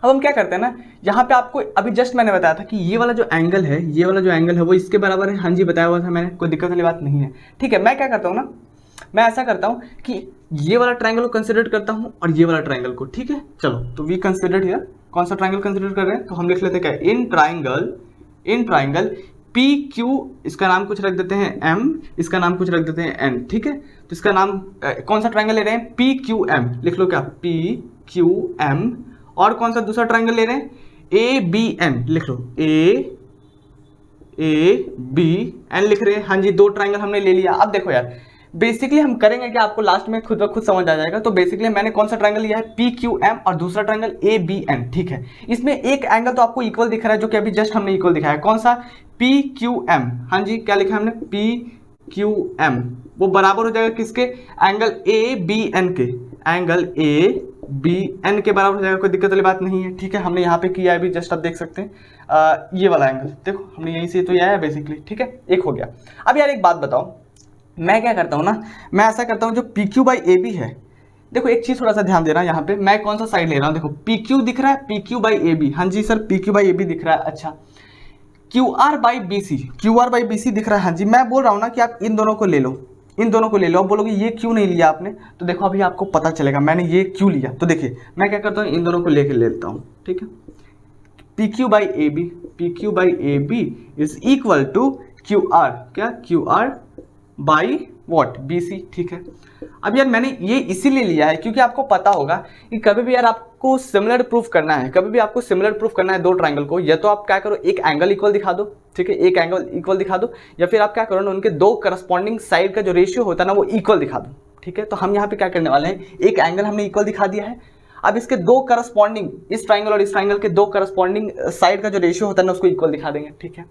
अब हम क्या करते हैं ना, यहाँ पे आपको अभी जस्ट मैंने बताया था कि ये वाला जो एंगल है, ये वाला जो एंगल है वो इसके बराबर है। हाँ जी, बताया हुआ था मैंने, कोई दिक्कत वाली बात नहीं है, ठीक है। मैं क्या करता हूँ ना, मैं ऐसा करता हूं कि ये वाला ट्रायंगल को कंसीडर करता हूं और ये वाला ट्रायंगल को, ठीक है। चलो तो वी कंसीडर्ड हियर, कौन सा ट्रायंगल कंसीडर कर रहे हैं, तो हम लिख लेते हैं क्या, इन ट्रायंगल पी क्यू, इसका नाम कुछ रख देते हैं एम, इसका नाम कुछ रख देते हैं एन, ठीक है। तो इसका नाम कौन सा ट्रायंगल ले रहे हैं, पी क्यू एम, लिख लो क्या, पी क्यू एम। और कौन सा दूसरा ट्रायंगल ले रहे हैं, ए बी एन, लिख लो ए बी एन लिख रहे हैं। हाँ जी, दो ट्रायंगल हमने ले लिया। अब देखो यार, बेसिकली हम करेंगे कि आपको लास्ट में खुद ब खुद समझ आ जाएगा। तो बेसिकली मैंने कौन सा ट्रायंगल लिया है, पी क्यू एम, और दूसरा ट्रायंगल ए बी एन, ठीक है। इसमें एक एंगल तो आपको इक्वल दिख रहा है, जो कि अभी जस्ट हमने इक्वल दिखाया, कौन सा, पी क्यू एम। हाँ जी, क्या लिखा है हमने, पी क्यू एम, वो बराबर हो जाएगा किसके, एंगल ए बी एन के, एंगल ए बी एन के बराबर हो जाएगा, कोई दिक्कत वाली बात नहीं है, ठीक है। हमने यहाँ पे किया है अभी जस्ट, आप देख सकते हैं ये वाला एंगल, देखो हमने यहीं से तो यह है बेसिकली, ठीक है। एक हो गया। अब यार एक बात बताओ, मैं क्या करता हूँ ना, मैं ऐसा करता हूँ जो P Q by A B है, देखो एक चीज थोड़ा सा ध्यान देना, यहाँ पे मैं कौन सा साइड ले रहा हूँ, देखो पी क्यू दिख रहा है, P Q by A B, हाँ जी sir P Q by A B दिख रहा है, अच्छा। Q R by B C, Q R by B C दिख रहा है, हाँ जी। मैं बोल रहा हूँ ना कि आप इन दोनों को ले लो, इन दोनों को ले लो। आप बोलोगे ये क्यों नहीं लिया आपने, तो देखो अभी आपको पता चलेगा मैंने ये क्यों लिया। तो देखिए मैं क्या करता हूँ, इन दोनों को लेके लेता हूँ, ठीक है। P Q by A B, P Q by A B is equal to Q R, क्या, Q R by what, B C, ठीक है। अब यार मैंने ये इसीलिए लिया है क्योंकि आपको पता होगा कि कभी भी यार आपको सिमिलर प्रूफ करना है, कभी भी आपको सिमिलर प्रूफ करना है दो ट्रायंगल को, या तो आप क्या करो, एक एंगल इक्वल दिखा दो, ठीक है, एक एंगल इक्वल दिखा दो, या फिर आप क्या करो ना, उनके दो करस्पॉन्डिंग साइड का जो रेशियो होता है ना वो इक्वल दिखा दो, ठीक है। तो हम यहाँ पे क्या करने वाले हैं, एक एंगल हमने इक्वल दिखा दिया है, अब इसके दो करस्पॉन्डिंग, इस ट्रायंगल और इस ट्रायंगल के दो करस्पॉन्डिंग साइड का जो रेशियो होता है ना उसको इक्वल दिखा देंगे, ठीक है।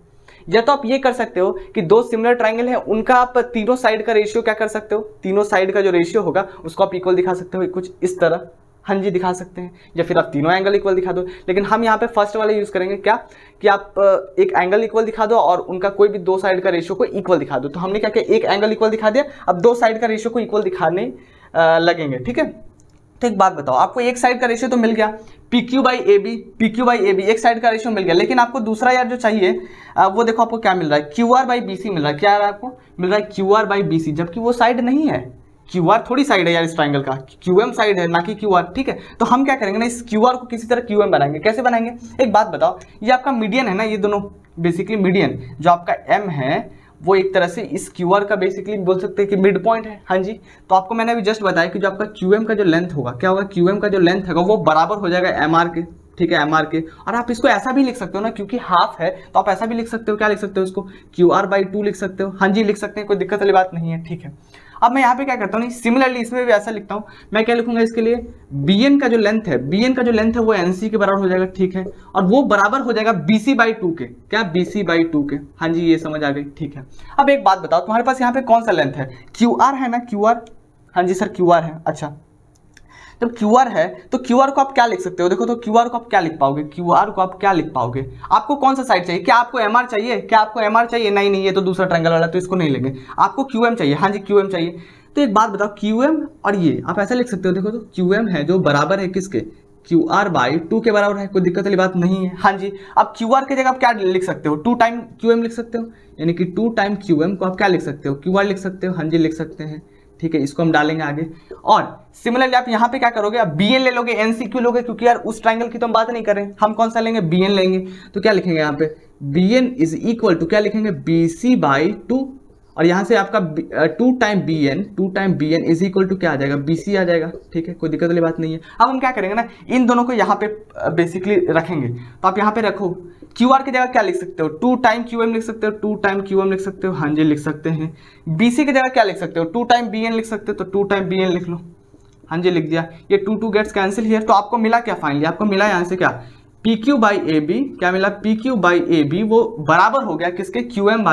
या तो आप ये कर सकते हो कि दो सिमिलर ट्रायंगल है, उनका आप तीनों साइड का रेशियो क्या कर सकते हो, तीनों साइड का जो रेशियो होगा उसको आप इक्वल दिखा सकते हो, कुछ इस तरह, हाँ जी दिखा सकते हैं। या फिर आप तीनों एंगल इक्वल दिखा दो, लेकिन हम यहाँ पे फर्स्ट वाले यूज करेंगे, क्या कि आप एक एंगल इक्वल दिखा दो और उनका कोई भी दो साइड का रेशियो को इक्वल दिखा दो। तो हमने क्या किया, एक एंगल इक्वल दिखा दिया, अब दो साइड का रेशियो को इक्वल दिखाने लगेंगे, ठीक है। तो एक बात बताओ, आपको एक साइड का रेशियो तो मिल गया, P Q by A B, P Q by A B एक साइड का रेशियो मिल गया, लेकिन आपको दूसरा यार जो चाहिए वो देखो आपको क्या मिल रहा है, Q R by B C मिल रहा है, क्या आपको मिल रहा है, Q R by B C, जबकि वो साइड नहीं है, क्यू आर थोड़ी साइड है यार इस ट्रायंगल का, क्यू एम साइड है ना कि क्यू आर, ठीक है। तो हम क्या करेंगे ना, इस क्यू आर को किसी तरह क्यू एम बनाएंगे, कैसे बनाएंगे, एक बात बताओ, ये आपका मीडियन है ना, ये दोनों बेसिकली मीडियन जो आपका एम है वो एक तरह से इस क्यू आर का बेसिकली बोल सकते हैं कि मिड पॉइंट है, हाँ जी। तो आपको मैंने अभी जस्ट बताया कि जो आपका क्यू एम का जो लेंथ होगा, क्या होगा, क्यू एम का जो लेंथ होगा वो बराबर हो जाएगा एम आर के, ठीक है, एम आर के। और आप इसको ऐसा भी लिख सकते हो ना, क्योंकि हाफ है तो आप ऐसा भी लिख सकते हो, क्या लिख सकते हो इसको, क्यू आर बाई 2 लिख सकते हो, हाँ जी लिख सकते हैं, कोई दिक्कत वाली बात नहीं है, ठीक है। अब मैं यहाँ पे क्या करता हूँ, सिमिलरली इसमें भी ऐसा लिखता हूँ, मैं क्या लिखूंगा इसके लिए, bn का जो लेंथ है, bn का जो लेंथ है वो nc के बराबर हो जाएगा, ठीक है, और वो बराबर हो जाएगा bc बाई 2 के, क्या bc बाई 2 के, हाँ जी ये समझ आ गई, ठीक है। अब एक बात बताओ, तुम्हारे पास यहाँ पे कौन सा लेंथ है, QR है ना, QR, हाँ जी सर QR है, अच्छा। जब QR है तो QR को आप क्या लिख सकते हो, देखो तो QR को आप क्या लिख पाओगे, QR को आप क्या लिख पाओगे, आपको कौन सा साइड चाहिए, क्या आपको MR चाहिए, क्या आपको MR चाहिए, नहीं नहीं ये तो दूसरा ट्रायंगल वाला तो इसको नहीं लेंगे, आपको QM चाहिए, हाँ जी QM चाहिए। तो एक बात बताओ, QM और ये आप ऐसा लिख सकते हो, देखो तो QM है जो बराबर है किसके, QR बाई 2 के बराबर है, कोई दिक्कत वाली बात नहीं है, हाँ जी। अब QR की जगह आप क्या लिख सकते हो, 2 टाइम QM लिख सकते हो, यानी कि 2 टाइम QM को आप क्या लिख सकते हो, QR लिख सकते हो, हाँ जी लिख सकते हैं, ठीक है। इसको हम डालेंगे आगे, और सिमिलरली आप यहाँ पे क्या करोगे, आप BN ले लोगे, NC क्यों लोगे, क्योंकि यार उस ट्रायंगल की तो हम बात नहीं कर रहे हैं, हम कौन सा लेंगे, BN लेंगे। तो क्या लिखेंगे यहाँ पे, BN इज इक्वल टू क्या लिखेंगे, BC बाई 2, और यहाँ से आपका 2 time B N is equal to क्या आ जाएगा, बी सी आ जाएगा। ठीक है, कोई दिक्कत वाली बात नहीं है। अब हम क्या करेंगे ना, इन दोनों को यहाँ पे बेसिकली रखेंगे। तो आप यहाँ पे रखो, क्यू आर की जगह क्या लिख सकते हो, 2 टाइम क्यू एम लिख सकते हो, 2 टाइम क्यू एम लिख सकते हो, हाँ जी लिख सकते हैं। बी सी की जगह क्या लिख सकते हो, 2 टाइम बी एन लिख सकते हो, तो 2 टाइम बी एन लिख लो, हाँ जी लिख दिया। ये 2 गेट्स कैंसिल हियर, तो आपको मिला क्या फाइनली, आपको मिला यहाँ से क्या, P Q by A B, क्या मिला, P Q by A B वो बराबर हो गया किसके, Q M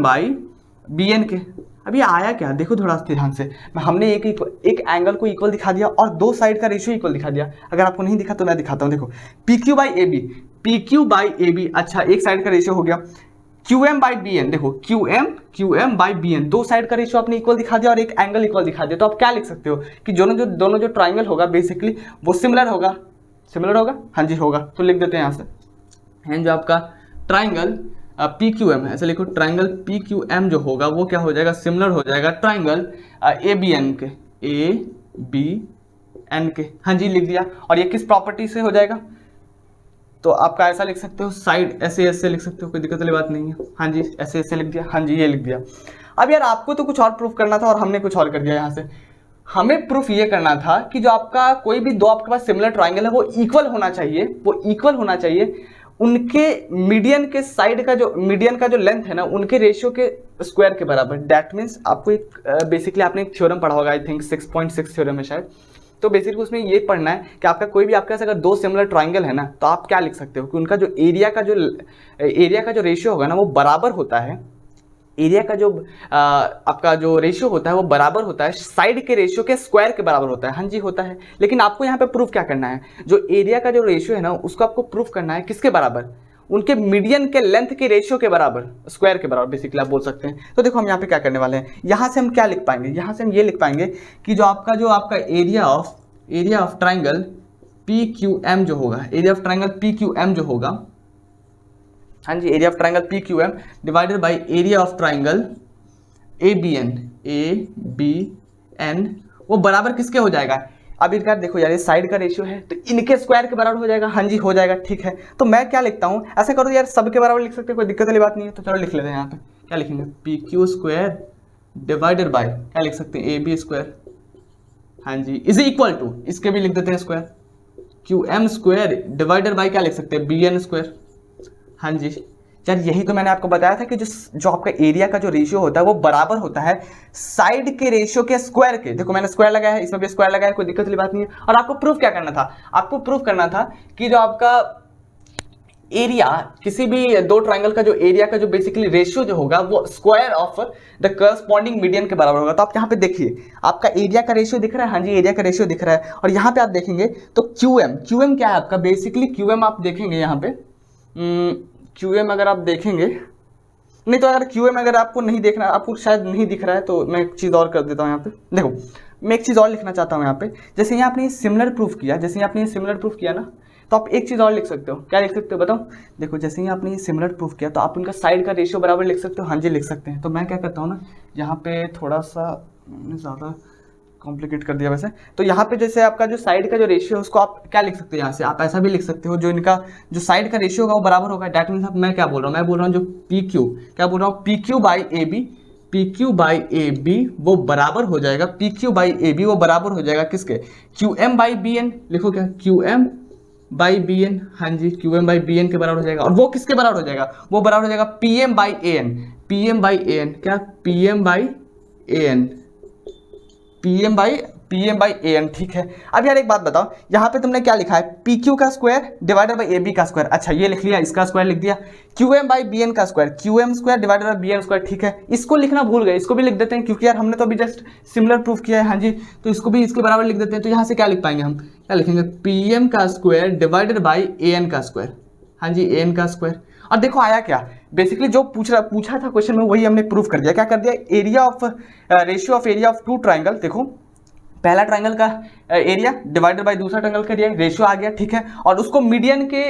by B N के। अब ये आया क्या, देखो थोड़ा ध्यान से, हमने एक एंगल को इक्वल दिखा दिया और दो साइड का रेशियो इक्वल दिखा दिया। अगर आपको नहीं दिखा तो मैं दिखाता हूँ, देखो P Q by A B, अच्छा एक साइड का रेशियो हो गया, Q M by B N, देखो Q M by B N, दो साइड का रेशियो आपने इक्वल दिखा दिया और एक एंगल इक्वल दिखा दिया। तो आप क्या लिख सकते हो कि दोनों जो ट्राइंगल होगा बेसिकली वो सिमिलर होगा, हाँ जी होगा। तो लिख देते हैं यहाँ से, एंड जो आपका ट्राइंगल पी क्यू एम है, ऐसे लिखो, ट्राइंगल पी क्यू एम जो होगा वो क्या हो जाएगा, सिमिलर हो जाएगा ट्राइंगल ए बी एन के, हाँ जी लिख दिया। और ये किस प्रॉपर्टी से हो जाएगा, तो आपका ऐसा लिख सकते हो, साइड ऐसे लिख सकते हो, कोई दिक्कत वाली बात नहीं है, हाँ जी ऐसे लिख दिया, हाँ जी ये लिख दिया। अब यार आपको तो कुछ और प्रूफ करना था और हमने कुछ और कर दिया। यहाँ से हमें प्रूफ ये करना था कि जो आपका कोई भी दो आपके पास सिमिलर ट्राइंगल है वो इक्वल होना चाहिए, उनके मीडियन के साइड का जो मीडियन का जो लेंथ है ना उनके रेशियो के स्क्वायर के बराबर। दैट मीन्स आपको एक बेसिकली आपने एक थ्योरम पढ़ा होगा, आई थिंक 6.6 थ्योरम है शायद। तो बेसिकली उसमें ये पढ़ना है कि आपका कोई भी आपके पास अगर दो सिमिलर ट्राइंगल है ना तो आप क्या लिख सकते हो कि उनका जो एरिया का जो रेशियो होगा ना वो बराबर होता है, एरिया का जो आपका जो रेशियो होता है वो बराबर होता है साइड के रेशियो के स्क्वायर के बराबर होता है, हाँ जी होता है। लेकिन आपको यहाँ पे प्रूफ क्या करना है, जो एरिया का जो रेशियो है ना उसको आपको प्रूफ करना है किसके बराबर, उनके मीडियन के लेंथ के रेशियो के बराबर, स्क्वायर के बराबर बेसिकली आप बोल सकते हैं। तो देखो हम यहाँ पे क्या करने वाले हैं, यहाँ से हम क्या लिख पाएंगे, यहाँ से हम ये लिख पाएंगे कि जो आपका area of triangle P Q M जो होगा, area of triangle P Q M जो होगा, हाँ जी area of triangle P Q M divided by area of triangle A B N वो बराबर किसके हो जाएगा। अब इनका देखो यार ये साइड का रेशियो है तो इनके स्क्वायर के बराबर हो जाएगा, हाँ जी हो जाएगा। ठीक है, तो मैं क्या लिखता हूँ, ऐसा करो यार सब के बराबर लिख सकते हैं, कोई दिक्कत वाली बात नहीं है। तो चलो लिख लेते हैं, यहाँ पे क्या लिखेंगे, P Q square divided by क्या लिख सकते हैं, ए बी स्क्वायर, हाँ जी इज इक्वल टू, इसके भी लिख देते हैं square, Q M square divided by क्या लिख सकते हैं, बी एन स्क्वायर, हाँ जी। यार यही तो मैंने आपको बताया था कि जो आपका एरिया का जो रेशियो होता है वो बराबर होता है साइड के रेशियो के स्क्वायर के। देखो मैंने स्क्वायर लगाया है, इसमें भी स्क्वायर लगाया है, कोई दिक्कत वाली बात नहीं है। और आपको प्रूफ क्या करना था, आपको प्रूफ करना था कि जो आपका एरिया किसी भी दो ट्राइंगल का जो एरिया का जो बेसिकली रेशियो जो होगा वो square of the corresponding median के बराबर होगा। तो आप यहाँ पे देखिए आपका एरिया का रेशियो दिख रहा है, हाँ जी एरिया का रेशियो दिख रहा है। और यहाँ पे आप देखेंगे तो क्यू एम क्या है आपका, बेसिकली क्यू एम आप देखेंगे यहाँ पे क्यू एम अगर आप देखेंगे, नहीं तो अगर क्यू एम अगर आपको नहीं देखना, आपको शायद नहीं दिख रहा है तो मैं एक चीज़ और कर देता हूँ यहाँ पे। देखो मैं एक चीज़ और लिखना चाहता हूँ यहाँ पे, जैसे यहाँ आपने सिमिलर प्रूफ किया, ना तो आप एक चीज़ और लिख सकते हो, क्या लिख सकते हो बताओ। देखो जैसे ही आपने सिमिलर प्रूफ किया तो आप उनका साइड का रेशियो बराबर लिख सकते हो, हाँ जी लिख सकते हैं। तो मैं क्या करता हूँ ना, यहाँ पे थोड़ा सा ज़्यादा कॉम्प्लिकेट कर दिया वैसे, तो यहाँ पे जैसे आपका जो साइड का जो रेशियो है उसको आप क्या लिख सकते हो, यहाँ से आप ऐसा भी लिख सकते हो, जो इनका जो साइड का रेशियो होगा वो बराबर होगा। डैट मीन्स मैं क्या बोल रहा हूँ, मैं बोल रहा हूँ जो P Q by A B वो बराबर हो जाएगा, P Q by A B वो बराबर हो जाएगा किसके, Q M by B N. लिखो क्या, Q M by B N, हाँ जी Q M by B N के बराबर हो जाएगा। और वो किसके बराबर हो जाएगा, वो बराबर हो जाएगा P M by A N, क्या P M by A N. ठीक है, अब यार एक बात बताओ, यहाँ पे तुमने क्या लिखा है, पी क्यू का square divided by A B का स्क्वायर। अच्छा ये लिख लिया, इसका स्क्वायर लिख दिया, Q M by B N का square, Q M square divided by B N square. ठीक है, इसको लिखना भूल गए, इसको भी लिख देते हैं क्योंकि यार हमने तो अभी जस्ट सिमिलर प्रूफ किया है, हाँ जी तो इसको भी इसके बराबर लिख देते हैं। तो यहाँ से क्या लिख पाएंगे हम, क्या लिखेंगे, पी एम का square divided by A N का स्क्वायर, हाँ जी ए एन का स्क्वायर। और देखो आया क्या, बेसिकली जो पूछा था क्वेश्चन में वही हमने प्रूफ कर दिया। क्या कर दिया, area of ratio of area of two triangle, देखो पहला ट्राइंगल का एरिया डिवाइडेड बाय दूसरा ट्राइंगल का एरिया, रेशियो आ गया। ठीक है, और उसको मीडियन के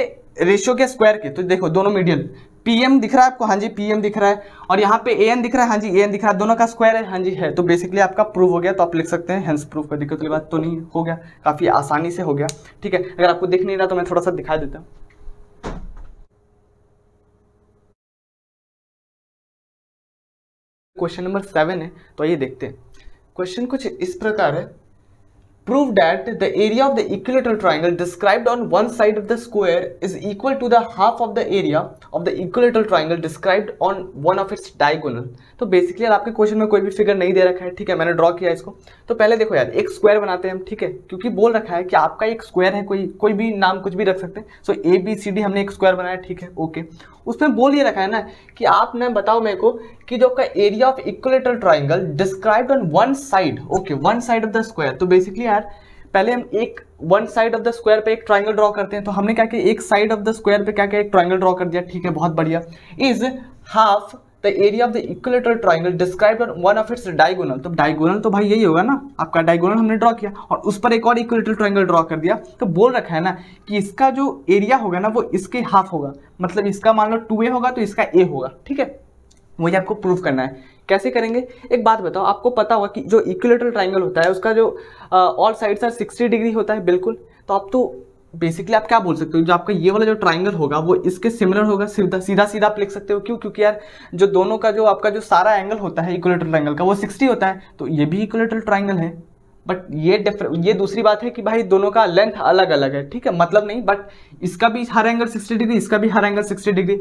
रेशियो के स्क्वायर के, तो देखो दोनों मीडियन पीएम दिख रहा है आपको, हाँ जी पीएम दिख रहा है, और यहाँ पे एएन दिख रहा है, हाँ जी एएन दिख रहा है, दोनों का स्क्वायर है, हाँ जी है। तो बेसिकली आपका प्रूफ हो गया, तो आप लिख सकते हैं हेंस प्रूफ। का दिक्कत वाली बात तो नहीं, हो गया, काफी आसानी से हो गया। ठीक है, अगर आपको दिख नहीं रहा तो मैं थोड़ा सा दिखा देता हूँ। क्वेश्चन नंबर 7 है, तो आइए देखते हैं। क्वेश्चन कुछ इस प्रकार है, prove that the area of the equilateral triangle described on one side of the square is equal to the half of the area of the equilateral triangle described on one of its diagonal। तो basically यार आपके question में कोई भी figure नहीं दे रखा है, ठीक है, मैंने ड्रॉ किया इसको। तो पहले देखो यार, एक स्क्वायर बनाते हैं हम, ठीक है, क्योंकि बोल रखा है कि आपका एक स्क्वायर है, कोई भी नाम कुछ भी रख सकते हैं। सो ABCD हमने एक स्क्वायर बनाया, ठीक है, ओके। उसमें बोल ये रखा है ना कि आप ना बताओ मेरे को कि जो आपका area of equilateral triangle described on one side, okay, one side of the square. तो बेसिकली यार पहले हम एक one side of the square पे एक ट्राइंगल ड्रॉ करते हैं। तो हमने क्या किया, एक साइड ऑफ द स्क्वायर पे क्या किया, एक ट्राइंगल ड्रॉ कर दिया, ठीक है, बहुत बढ़िया। Is half the area of the equilateral triangle described on one of its diagonal. तो डायगोनल तो भाई यही होगा ना, आपका डायगोनल हमने ड्रॉ किया और उस पर एक और इक्विलेटरल ट्राइंगल ड्रॉ कर दिया। तो बोल रखा है ना कि इसका जो एरिया होगा ना वो इसके हाफ होगा, मतलब इसका मान लो 2A होगा तो इसका A होगा, ठीक है। मुझे आपको प्रूफ करना है, कैसे करेंगे। एक बात बताओ, आपको पता होगा कि जो इक्विलेटरल ट्राइंगल होता है उसका जो ऑल साइड्स आर 60 डिग्री होता है, बिल्कुल। तो आप तो बेसिकली आप क्या बोल सकते हो, जो आपका ये वाला जो ट्राइंगल होगा वो इसके सिमिलर होगा, सीधा सीधा आप लिख सकते हो। क्यों? क्योंकि यार जो दोनों का जो आपका जो सारा एंगल होता है इक्विलेटरल ट्राइंगल का वो 60 होता है, तो ये भी इक्विलेटरल ट्राइंगल है। बट ये दूसरी बात है कि भाई दोनों का लेंथ अलग अलग है, ठीक है, मतलब नहीं, बट इसका भी हर एंगल 60 डिग्री, इसका भी हर एंगल 60 डिग्री।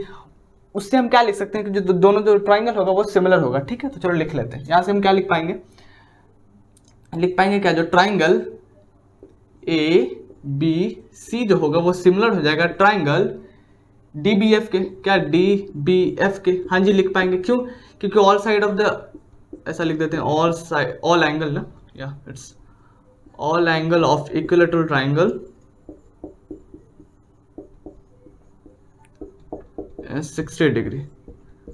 उससे हम क्या लिख सकते हैं कि जो दोनों जो ट्राइंगल होगा वो सिमिलर होगा, ठीक है। तो चलो लिख लेते हैं। यहां से हम क्या लिख पाएंगे क्या, जो ट्राइंगल ABC जो होगा वो सिमिलर हो जाएगा ट्राइंगल DBF के, क्या DBF के, हाँ जी लिख पाएंगे। क्यों? क्योंकि ऑल साइड ऑफ द, ऐसा लिख देते हैं, ऑल एंगल ना, या it's all angle of equilateral triangle 60 degree.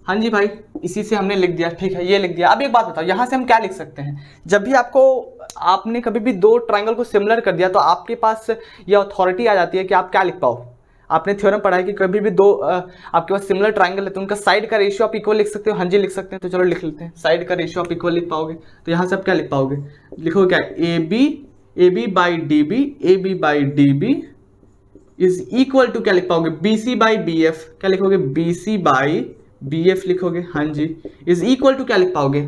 हाँ जी भाई, इसी से हमने लिख दिया, ठीक है, ये लिख दिया। अब एक बात बताओ, यहाँ से हम क्या लिख सकते हैं। जब भी आपने कभी भी दो ट्राइंगल को सिमिलर कर दिया तो आपके पास ये अथॉरिटी आ जाती है कि आप क्या लिख पाओ। आपने थ्योरम पढ़ा है कि कभी भी दो आपके पास सिमिलर ट्राइंगल है तो उनका साइड का रेशियो आप इक्वल लिख सकते हो। हाँ जी लिख सकते हैं। तो चलो लिख लेते हैं, साइड का रेशियो आप इक्वल लिख पाओगे। तो यहाँ से आप क्या लिख पाओगे, लिखोगे क्या, AB by DB is equal to क्या लिख पाओगे, BC बाई BF, क्या लिखोगे, BC बाई BF लिखोगे, हाँ जी, इज इक्वल टू क्या लिख पाओगे,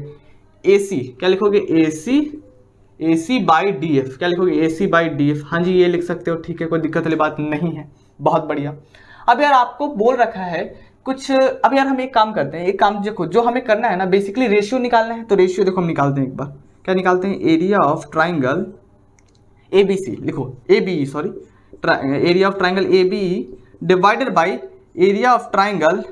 AC, क्या लिखोगे, AC बाई DF, क्या लिखोगे, AC बाई DF, हाँ जी ये लिख सकते हो, ठीक है, कोई दिक्कत वाली बात नहीं है, बहुत बढ़िया। अब यार आपको बोल रखा है कुछ, अब यार हम एक काम करते हैं, एक काम देखो जो हमें करना है ना, बेसिकली रेशियो निकालना है। तो रेशियो देखो हम निकालते हैं एक बार, क्या निकालते हैं, एरिया ऑफ ट्राइंगल ABC, लिखो ABE, sorry, area of triangle ABE divided by area of triangle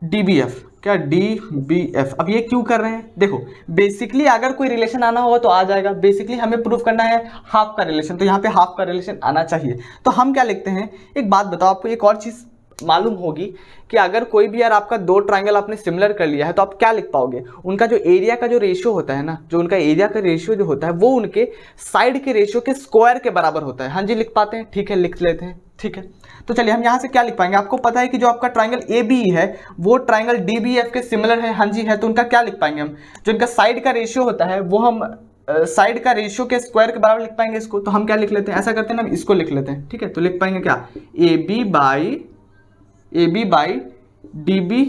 DBF, क्या DBF। अब ये क्यों कर रहे हैं, देखो बेसिकली अगर कोई रिलेशन आना होगा तो आ जाएगा। बेसिकली हमें प्रूफ करना है हाफ का रिलेशन, तो यहाँ पे हाफ का रिलेशन आना चाहिए। तो हम क्या लिखते हैं, एक बात बताओ, आपको एक और चीज मालूम होगी कि अगर कोई भी यार आपका दो ट्राइंगल आपने सिमिलर कर लिया है तो आप क्या लिख पाओगे, उनका जो एरिया का जो रेशियो होता है ना, जो उनका एरिया का रेशियो जो होता है वो उनके साइड के रेशियो के स्क्वायर के बराबर होता है। हाँ जी लिख पाते हैं, ठीक है, लिख लेते हैं, ठीक है। तो चलिए हम यहाँ से क्या लिख पाएंगे, आपको पता है कि जो आपका ट्राइंगल ABE है वो ट्राइंगल DBF के सिमिलर है, हाँ जी है। तो उनका क्या लिख पाएंगे हम, जो उनका साइड का रेशियो होता है वो हम साइड का रेशियो के स्क्वायर के बराबर लिख पाएंगे इसको। तो हम क्या लिख लेते हैं, ऐसा करते हैं ना, हम इसको लिख लेते हैं, ठीक है। तो लिख पाएंगे क्या, AB बाई DB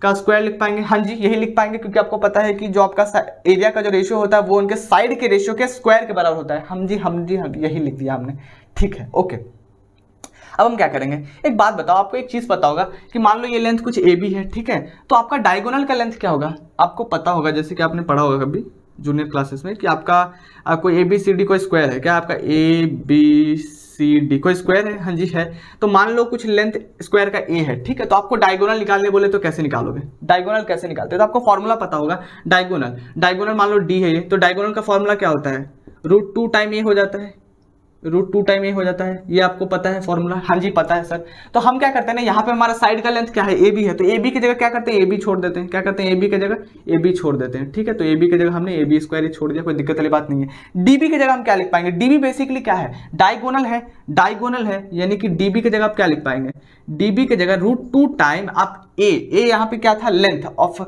का स्क्वायर लिख पाएंगे, हाँ जी यही लिख पाएंगे, क्योंकि आपको पता है कि जो आपका एरिया का जो रेशियो होता है वो उनके साइड के रेशियो के स्क्वायर के बराबर होता है। हम जी यही लिख दिया हमने, ठीक है, ओके। अब हम क्या करेंगे, एक बात बताओ, आपको एक चीज पता होगा कि मान लो ये लेंथ कुछ AB है, ठीक है, तो आपका डायगोनल का लेंथ क्या होगा, आपको पता होगा, जैसे कि आपने पढ़ा होगा कभी जूनियर क्लासेस में कि आपका कोई ABCD कोई स्क्वायर है, क्या आपका ABCD कोई स्क्वायर है, हाँ जी है। तो मान लो कुछ लेंथ स्क्वायर का A है, ठीक है, तो आपको डायगोनल निकालने बोले तो कैसे निकालोगे, डायगोनल कैसे निकालते हैं, तो आपको फॉर्मूला पता होगा, डायगोनल मान लो D है ये, तो डायगोनल का फॉर्मूला क्या होता है, √2 टाइम A हो जाता है, √2 टाइम A हो जाता है, ये आपको पता है फॉर्मूला, हाँ जी पता है सर। तो हम क्या करते हैं ना, यहाँ पे हमारा साइड का लेंथ क्या है, AB है, तो AB की जगह क्या करते हैं, AB छोड़ देते हैं, क्या करते हैं, AB की जगह AB छोड़ देते हैं, ठीक है। तो AB की जगह हमने AB स्क्वायर ही छोड़ दिया, कोई दिक्कत वाली बात नहीं है। DB की जगह हम क्या लिख पाएंगे, DB बेसिकली क्या है, डायगोनल है, यानी कि DB की जगह आप क्या लिख पाएंगे, DB की जगह √2 टाइम आप A यहाँ पे क्या था, लेंथ ऑफ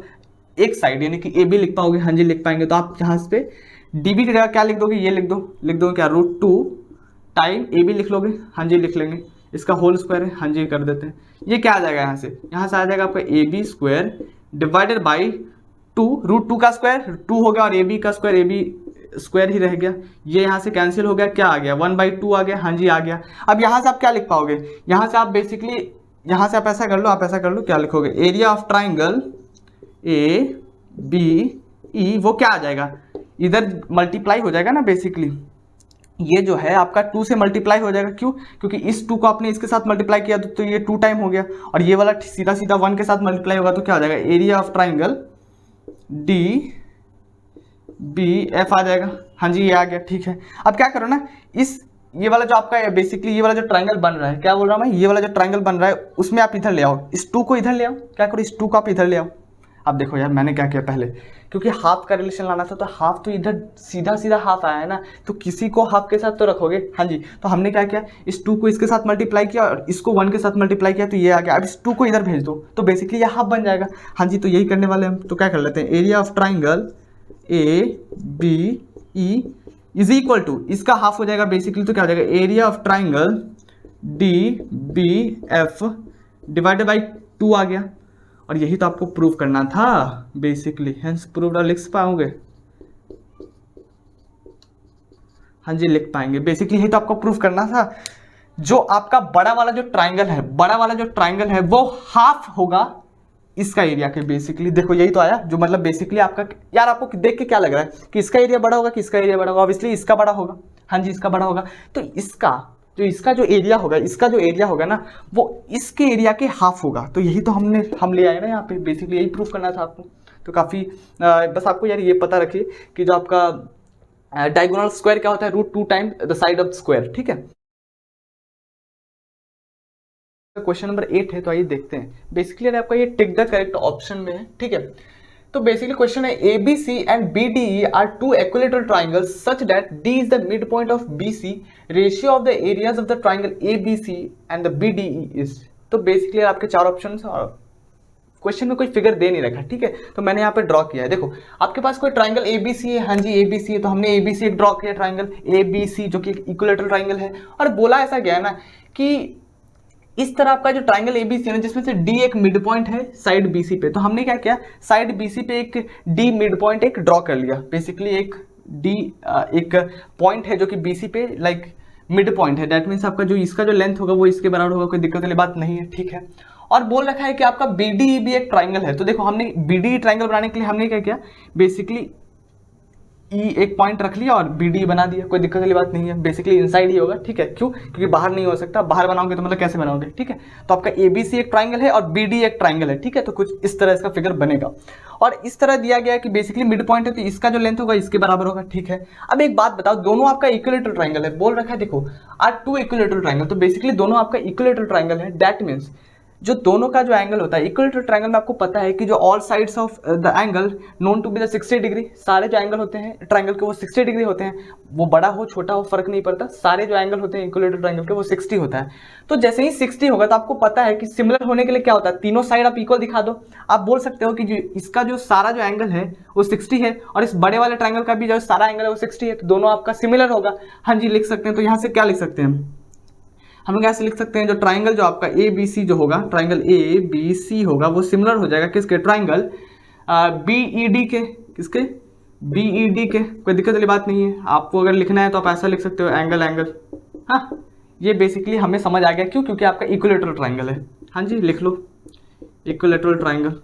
एक साइड यानी कि AB लिख पाओगे, हाँ जी लिख पाएंगे। तो आप यहाँ पे DB की जगह क्या लिख दोगे, ये लिख दो क्या, √2 टाइम AB लिख लोगे, हाँ जी लिख लेंगे, इसका होल स्क्वायर है, हाँ जी कर देते हैं। ये क्या आ जाएगा, यहाँ से आ जाएगा आपका AB स्क्वायर डिवाइडेड बाई 2, √2 का स्क्वायर 2 हो गया और AB का स्क्वायर AB स्क्वायर ही रह गया, ये यहाँ से कैंसिल हो गया, क्या आ गया 1/2 आ गया, हाँ जी आ गया। अब यहाँ से आप क्या लिख पाओगे, यहाँ से आप बेसिकली यहाँ से आप ऐसा कर लो, आप ऐसा कर लो, क्या लिखोगे, एरिया ऑफ ट्राइंगल ABE वो क्या आ जाएगा, इधर मल्टीप्लाई हो जाएगा ना, बेसिकली ये जो है आपका 2 से मल्टीप्लाई हो जाएगा, क्यों, क्योंकि इस 2 को आपने इसके साथ मल्टीप्लाई किया तो ये 2 टाइम हो गया, और ये वाला सीधा सीधा 1 के साथ मल्टीप्लाई होगा तो क्या हो जाएगा, एरिया ऑफ ट्राइंगल DBF आ जाएगा, हाँ जी ये आ गया, ठीक है। अब क्या करो ना, ये वाला जो आपका बेसिकली ये वाला जो ट्राइंगल बन रहा है, क्या बोल रहा हूँ मैं, ये वाला जो ट्राइंगल बन रहा है उसमें आप इधर ले आओ, इस 2 को इधर ले आओ, क्या करो, इस 2 को आप इधर ले आओ। अब देखो यार मैंने क्या किया पहले, क्योंकि हाफ का रिलेशन लाना था तो हाफ तो इधर सीधा सीधा हाफ आया है ना, तो किसी को हाफ के साथ तो रखोगे, हाँ जी। तो हमने क्या किया, इस 2 को इसके साथ मल्टीप्लाई किया और इसको 1 के साथ मल्टीप्लाई किया तो ये आ गया। अब इस 2 को इधर भेज दो तो बेसिकली ये हाफ बन जाएगा, हाँ जी। तो यही करने वाले हम, तो क्या कर लेते हैं, area of triangle ABE is equal to, इसका हाफ हो जाएगा बेसिकली, तो क्या हो जाएगा, area of triangle DBF divided by 2 आ गया। और यही तो आपको प्रूव करना था बेसिकली, हेंस प्रूव्ड, लिख पाओगे, हाँ जी लिख पाएंगे, बेसिकली यही तो आपको प्रूव करना था। जो आपका बड़ा वाला जो ट्राइंगल है वो हाफ होगा इसका एरिया के, बेसिकली देखो यही तो आया, जो मतलब बेसिकली आपका, यार आपको देख के क्या लग रहा है कि इसका एरिया बड़ा होगा कि इसका एरिया बड़ा होगा, ऑब्वियसली इसका बड़ा होगा, हाँ जी इसका बड़ा होगा। तो इसका जो एरिया होगा ना वो इसके एरिया के हाफ होगा, तो यही तो हम ले आए ना यहाँ पे, बेसिकली यही प्रूफ करना था आपको। तो काफ़ी बस आपको यार ये पता रखिए कि जो आपका डायगोनल स्क्वायर क्या होता है, √2 time the side of square, ठीक है। क्वेश्चन नंबर 8 है, तो आइए देखते हैं। बेसिकली आपका ये टिक द करेक्ट ऑप्शन में है, ठीक है। तो बेसिकली क्वेश्चन है, ABC and BDE are two equilateral triangles such that D is the midpoint of BC. Ratio of the areas of the triangle ABC and the BDE is. तो basically आपके 4 option और question में कोई figure दे नहीं रखा, ठीक है। तो मैंने यहाँ पे ड्रॉ किया है, देखो आपके पास कोई ट्राइंगल ABC है, हाँ जी ABC है, तो हमने ABC एक ड्रॉ किया ट्राइंगल ABC जो कि इक्विलेटरल ट्राइंगल है। और बोला ऐसा गया ना कि इस तरह आपका जो ट्राइंगल ABC है ना, जिसमें से D एक मिड पॉइंट है साइड BC पे, तो हमने क्या किया, साइड BC पे एक D मिड पॉइंट एक ड्रॉ कर लिया। बेसिकली एक D एक पॉइंट है जो कि BC पे लाइक मिड पॉइंट है, दैट मीन्स आपका जो इसका जो लेंथ होगा वो इसके बराबर होगा, कोई दिक्कत वाली बात नहीं है, ठीक है। और बोल रखा है कि आपका BDE भी एक ट्राइंगल है, तो देखो हमने BDE ट्राइंगल बनाने के लिए हमने क्या किया, बेसिकली E एक पॉइंट रख लिया और BDE बना दिया, कोई दिक्कत वाली बात नहीं है, बेसिकली इनसाइड ही होगा, ठीक है। क्यों, क्योंकि बाहर नहीं हो सकता, बाहर बनाओगे तो मतलब कैसे बनाओगे, ठीक है। तो आपका ABC एक ट्राइंगल है और BDE एक ट्राइंगल है, ठीक है। तो कुछ इस तरह इसका फिगर बनेगा और इस तरह दिया गया है कि बेसिकली मिड पॉइंट है तो इसका जो लेंथ होगा इसके बराबर होगा, ठीक है। अब एक बात बताओ, दोनों आपका इक्विलेटरल ट्राइंगल है, बोल रखा है देखो आर 2 इक्विलेटरल ट्राइंगल, तो बेसिकली दोनों आपका इक्विलेटरल ट्राइंगल है, दैट मीन्स जो दोनों का जो एंगल होता है इक्विलेटरल ट्रायंगल में, आपको पता है कि जो all sides of the angle known to be the 60 degree, सारे जो एंगल होते हैं ट्रायंगल के वो 60 डिग्री होते हैं, वो बड़ा हो छोटा हो फर्क नहीं पड़ता, सारे जो एंगल होते हैं इक्विलेटरल ट्रायंगल के वो 60 होता है। तो जैसे ही 60 होगा तो आपको पता है कि सिमिलर होने के लिए क्या होता है, तीनों साइड आप इक्वल दिखा दो। आप बोल सकते हो कि जो इसका जो सारा जो एंगल है वो 60 है और इस बड़े वाले ट्रायंगल का भी जो सारा एंगल है वो 60 है, तो दोनों आपका सिमिलर होगा, हाँ जी लिख सकते हैं। तो यहाँ से क्या लिख सकते हैं हम लोग, ऐसे लिख सकते हैं जो ट्राइंगल जो आपका ABC जो होगा, ट्राइंगल ABC होगा वो सिमिलर हो जाएगा किसके, ट्राइंगल BED के, किसके BED के, कोई दिक्कत वाली बात नहीं है। आपको अगर लिखना है तो आप ऐसा लिख सकते हो एंगल, हाँ ये बेसिकली हमें समझ आ गया, क्यों, क्योंकि आपका इक्विलेटरल ट्राइंगल है, हाँ जी लिख लो इक्विलेटरल ट्राइंगल,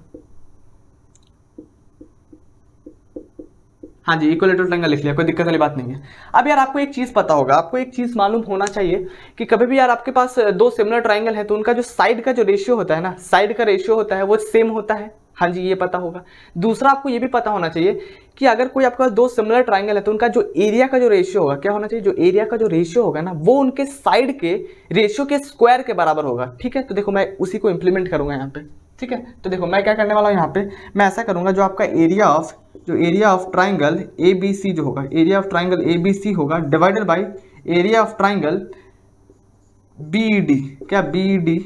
हाँ जी इक्विलेटरल ट्रायंगल लिख लिया, कोई दिक्कत वाली बात नहीं है। अब यार आपको एक चीज़ पता होगा, आपको एक चीज़ मालूम होना चाहिए कि कभी भी यार आपके पास दो सिमिलर ट्रायंगल है तो उनका जो साइड का जो रेशियो होता है ना, साइड का रेशियो होता है वो सेम होता है, हाँ जी ये पता होगा। दूसरा आपको ये भी पता होना चाहिए कि अगर कोई आपके पास दो सिमिलर ट्रायंगल है तो उनका जो एरिया का जो रेशियो होगा क्या होना चाहिए, जो एरिया का जो रेशियो होगा ना वो उनके साइड के रेशियो के स्क्वायर के बराबर होगा, ठीक है। तो देखो मैं उसी को इंप्लीमेंट करूंगा यहाँ पे, ठीक है। तो देखो मैं क्या करने वाला हूँ यहाँ पे, मैं ऐसा करूंगा जो आपका एरिया ऑफ ट्राइंगल ABC जो होगा, एरिया ऑफ ट्राइंगल ABC होगा divided by area of triangle BED, क्या BED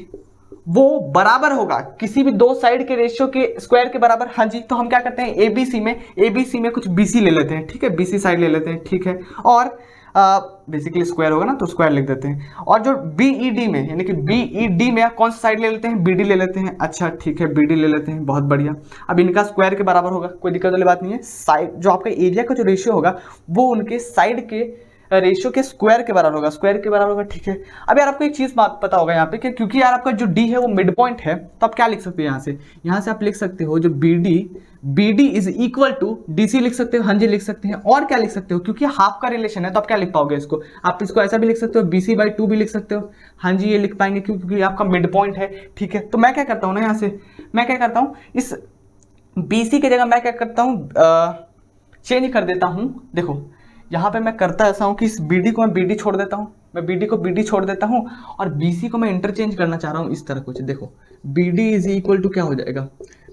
वो बराबर होगा किसी भी दो साइड के रेशियो के स्क्वायर के बराबर। हाँ जी, तो हम क्या करते हैं एबीसी में कुछ बीसी ले लेते हैं, ठीक है, बीसी साइड ले लेते हैं, ठीक है, और बेसिकली स्क्वायर होगा ना तो स्क्वायर लिख देते हैं। और जो बीईडी में यानी कि बीईडी में कौन सा साइड ले लेते हैं, बीडी ले लेते हैं। अच्छा ठीक है, बीडी ले लेते हैं, बहुत बढ़िया। अब इनका स्क्वायर के बराबर होगा, कोई दिक्कत वाली बात नहीं है। साइड जो आपका एरिया का जो रेशियो होगा वो उनके साइड के रेशियो के स्क्वायर के बराबर होगा, स्क्वायर के बराबर होगा, ठीक है। अब यार आपको एक चीज बात पता होगा यहाँ पे कि क्योंकि यार आपका जो डी है वो मिड पॉइंट है, तो आप क्या लिख सकते हो यहाँ से आप लिख सकते हो जो BD is equal to DC लिख सकते हो। हाँ जी लिख सकते हैं। और क्या लिख सकते हो, क्योंकि हाफ का रिलेशन है तो आप क्या लिख पाओगे इसको, आप इसको ऐसा भी लिख सकते हो, BC/2 भी लिख सकते हो। हाँ जी ये लिख पाएंगे क्योंकि आपका मिड पॉइंट है, ठीक है। तो मैं क्या करता हूँ ना, यहाँ से मैं क्या करता हूँ, इस BC की जगह मैं क्या करता हूँ, चेंज कर देता हूँ। देखो यहाँ पे मैं करता ऐसा हूँ कि इस BD को मैं BD छोड़ देता हूँ, मैं BD को BD छोड़ देता हूँ, और BC को मैं इंटरचेंज करना चाह रहा हूँ इस तरह कुछ। देखो BD इज इक्वल टू क्या हो जाएगा,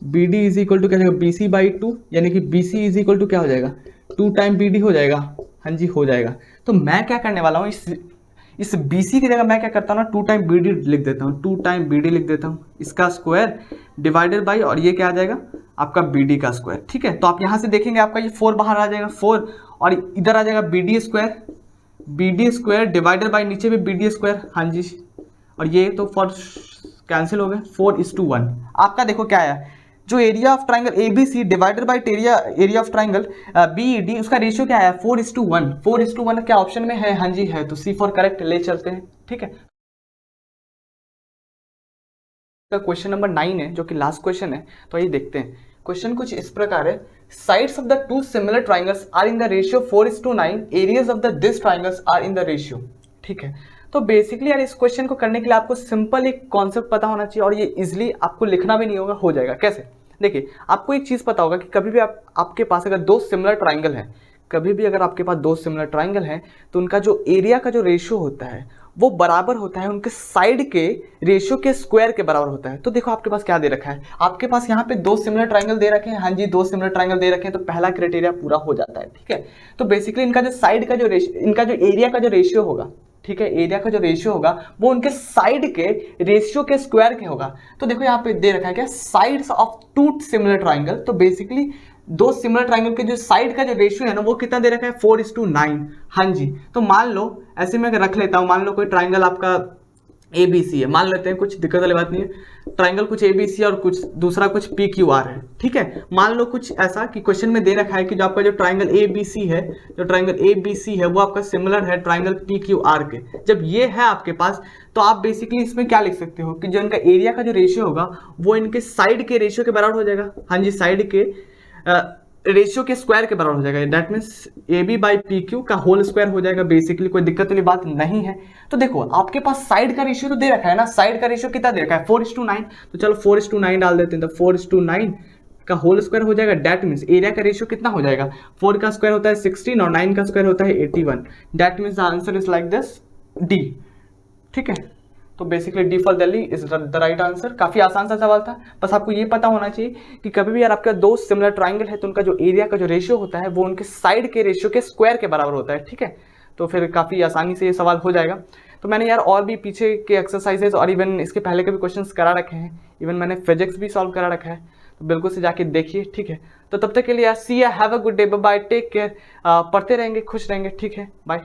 BD इज इक्वल टू क्या हो जाएगा, BC/2, यानी कि BC इज इक्वल टू क्या हो जाएगा, 2 टाइम BD हो जाएगा। हाँ जी हो जाएगा। तो मैं क्या करने वाला हूँ, इस BC की जगह मैं क्या करता हूँ ना, 2 टाइम BD लिख देता हूँ, 2 टाइम BD लिख देता हूँ, इसका स्क्वायर डिवाइडेड बाई, और ये क्या आ जाएगा आपका BD का स्क्वायर, ठीक है। तो आप यहाँ से देखेंगे आपका ये 4 बाहर आ जाएगा, 4, और इधर आ जाएगा BD स्क्वायर डिवाइडेड बाई नीचे भी BD स्क्वायर। हाँ जी, और ये तो फॉर कैंसिल हो गए, 4:1। आपका देखो क्या है, जो area of triangle ABC divided by area of triangle BED, उसका रेशियो क्या है, 4:1। 4:1 क्या ऑप्शन में है, हाँ जी है, तो C फॉर करेक्ट ले चलते हैं, ठीक है। क्वेश्चन नंबर 9 है जो कि लास्ट क्वेश्चन है, तो ये देखते हैं। क्वेश्चन कुछ इस प्रकार है, sides of the two similar triangles are in the ratio 4:9, areas of the this triangles are in the ratio, ठीक है। तो बेसिकली यार इस क्वेश्चन को करने के लिए आपको सिंपल एक कॉन्सेप्ट पता होना चाहिए, और ये इजिली आपको लिखना भी नहीं होगा, हो जाएगा। कैसे, देखिए आपको एक चीज पता होगा कि कभी भी आपके पास अगर दो सिमिलर ट्राइंगल है, कभी भी अगर आपके पास दो सिमिलर ट्राइंगल हैं, तो उनका जो एरिया का जो रेशियो होता है वो बराबर होता है उनके साइड के रेशियो के स्क्वायर के बराबर होता है। तो देखो आपके पास क्या दे रखा है, आपके पास यहाँ पे दो सिमिलर ट्राइंगल दे रखे हैं। हाँ जी, दो सिमिलर ट्राइंगल दे रखे हैं, तो पहला क्राइटेरिया पूरा हो जाता है, ठीक है। तो बेसिकली इनका जो साइड का जो रेशियो, इनका जो एरिया का जो रेशियो होगा, ठीक है, एरिया का जो रेशियो होगा वो उनके साइड के रेशियो के स्क्वायर के होगा। तो देखो यहाँ पे दे रखा है क्या, sides of two similar triangle. तो बेसिकली दो सिमिलर ट्राइंगल के जो साइड का जो रेशियो है ना वो कितना दे रखा है, 4:9। हाँ जी, तो मान लो ऐसे में रख लेता हूं, मान लो कोई ट्राइंगल आपका ABC है, मान लेते हैं, कुछ दिक्कत वाली बात नहीं है। ट्राइंगल कुछ ABC और कुछ दूसरा कुछ PQR है, ठीक है। मान लो कुछ ऐसा कि क्वेश्चन में दे रखा है कि जो आपका जो ट्राइंगल ABC है, जो ट्राइंगल ABC है वो आपका सिमिलर है ट्राइंगल PQR के। जब ये है आपके पास, तो आप बेसिकली इसमें क्या लिख सकते हो कि जो इनका एरिया का जो रेशियो होगा वो इनके साइड के रेशियो के बराबर हो जाएगा। हाँ जी, साइड के रेशियो के स्क्वायर के बराबर हो जाएगा। दैट मीन्स AB/PQ का होल स्क्वायर हो जाएगा। बेसिकली कोई दिक्कत वाली बात नहीं है। तो देखो आपके पास साइड का रेशियो तो दे रखा है ना, साइड का रेशियो कितना दे रखा है, 4:9। तो चलो 4:9 डाल देते हैं, तो 4:9 का होल स्क्वायर हो जाएगा। दैट मीन्स एरिया का रेशियो कितना हो जाएगा, 4 का स्क्वायर होता है 16 और 9 का स्क्वायर होता है 81। That means the answer is like this, D, ठीक है। तो basically D for Delhi is the right answer. काफी आसान सा सवाल था, बस आपको ये पता होना चाहिए कि कभी भी यार आपका दो सिमिलर ट्राइंगल है तो उनका जो एरिया का जो रेशियो होता है वो उनके साइड के रेशियो के स्क्वायर के बराबर होता है, ठीक है। तो फिर काफी आसानी से ये सवाल हो जाएगा। तो मैंने यार और भी पीछे के एक्सरसाइजेस और इवन इसके पहले के भी क्वेश्चंस करा रखे हैं, इवन मैंने फिजिक्स भी सॉल्व करा रखा है, तो बिल्कुल से जाके देखिए, ठीक है। तो तब तक के लिए यार see ya have a good day, bye, take care. पढ़ते रहेंगे, खुश रहेंगे, ठीक है, बाय।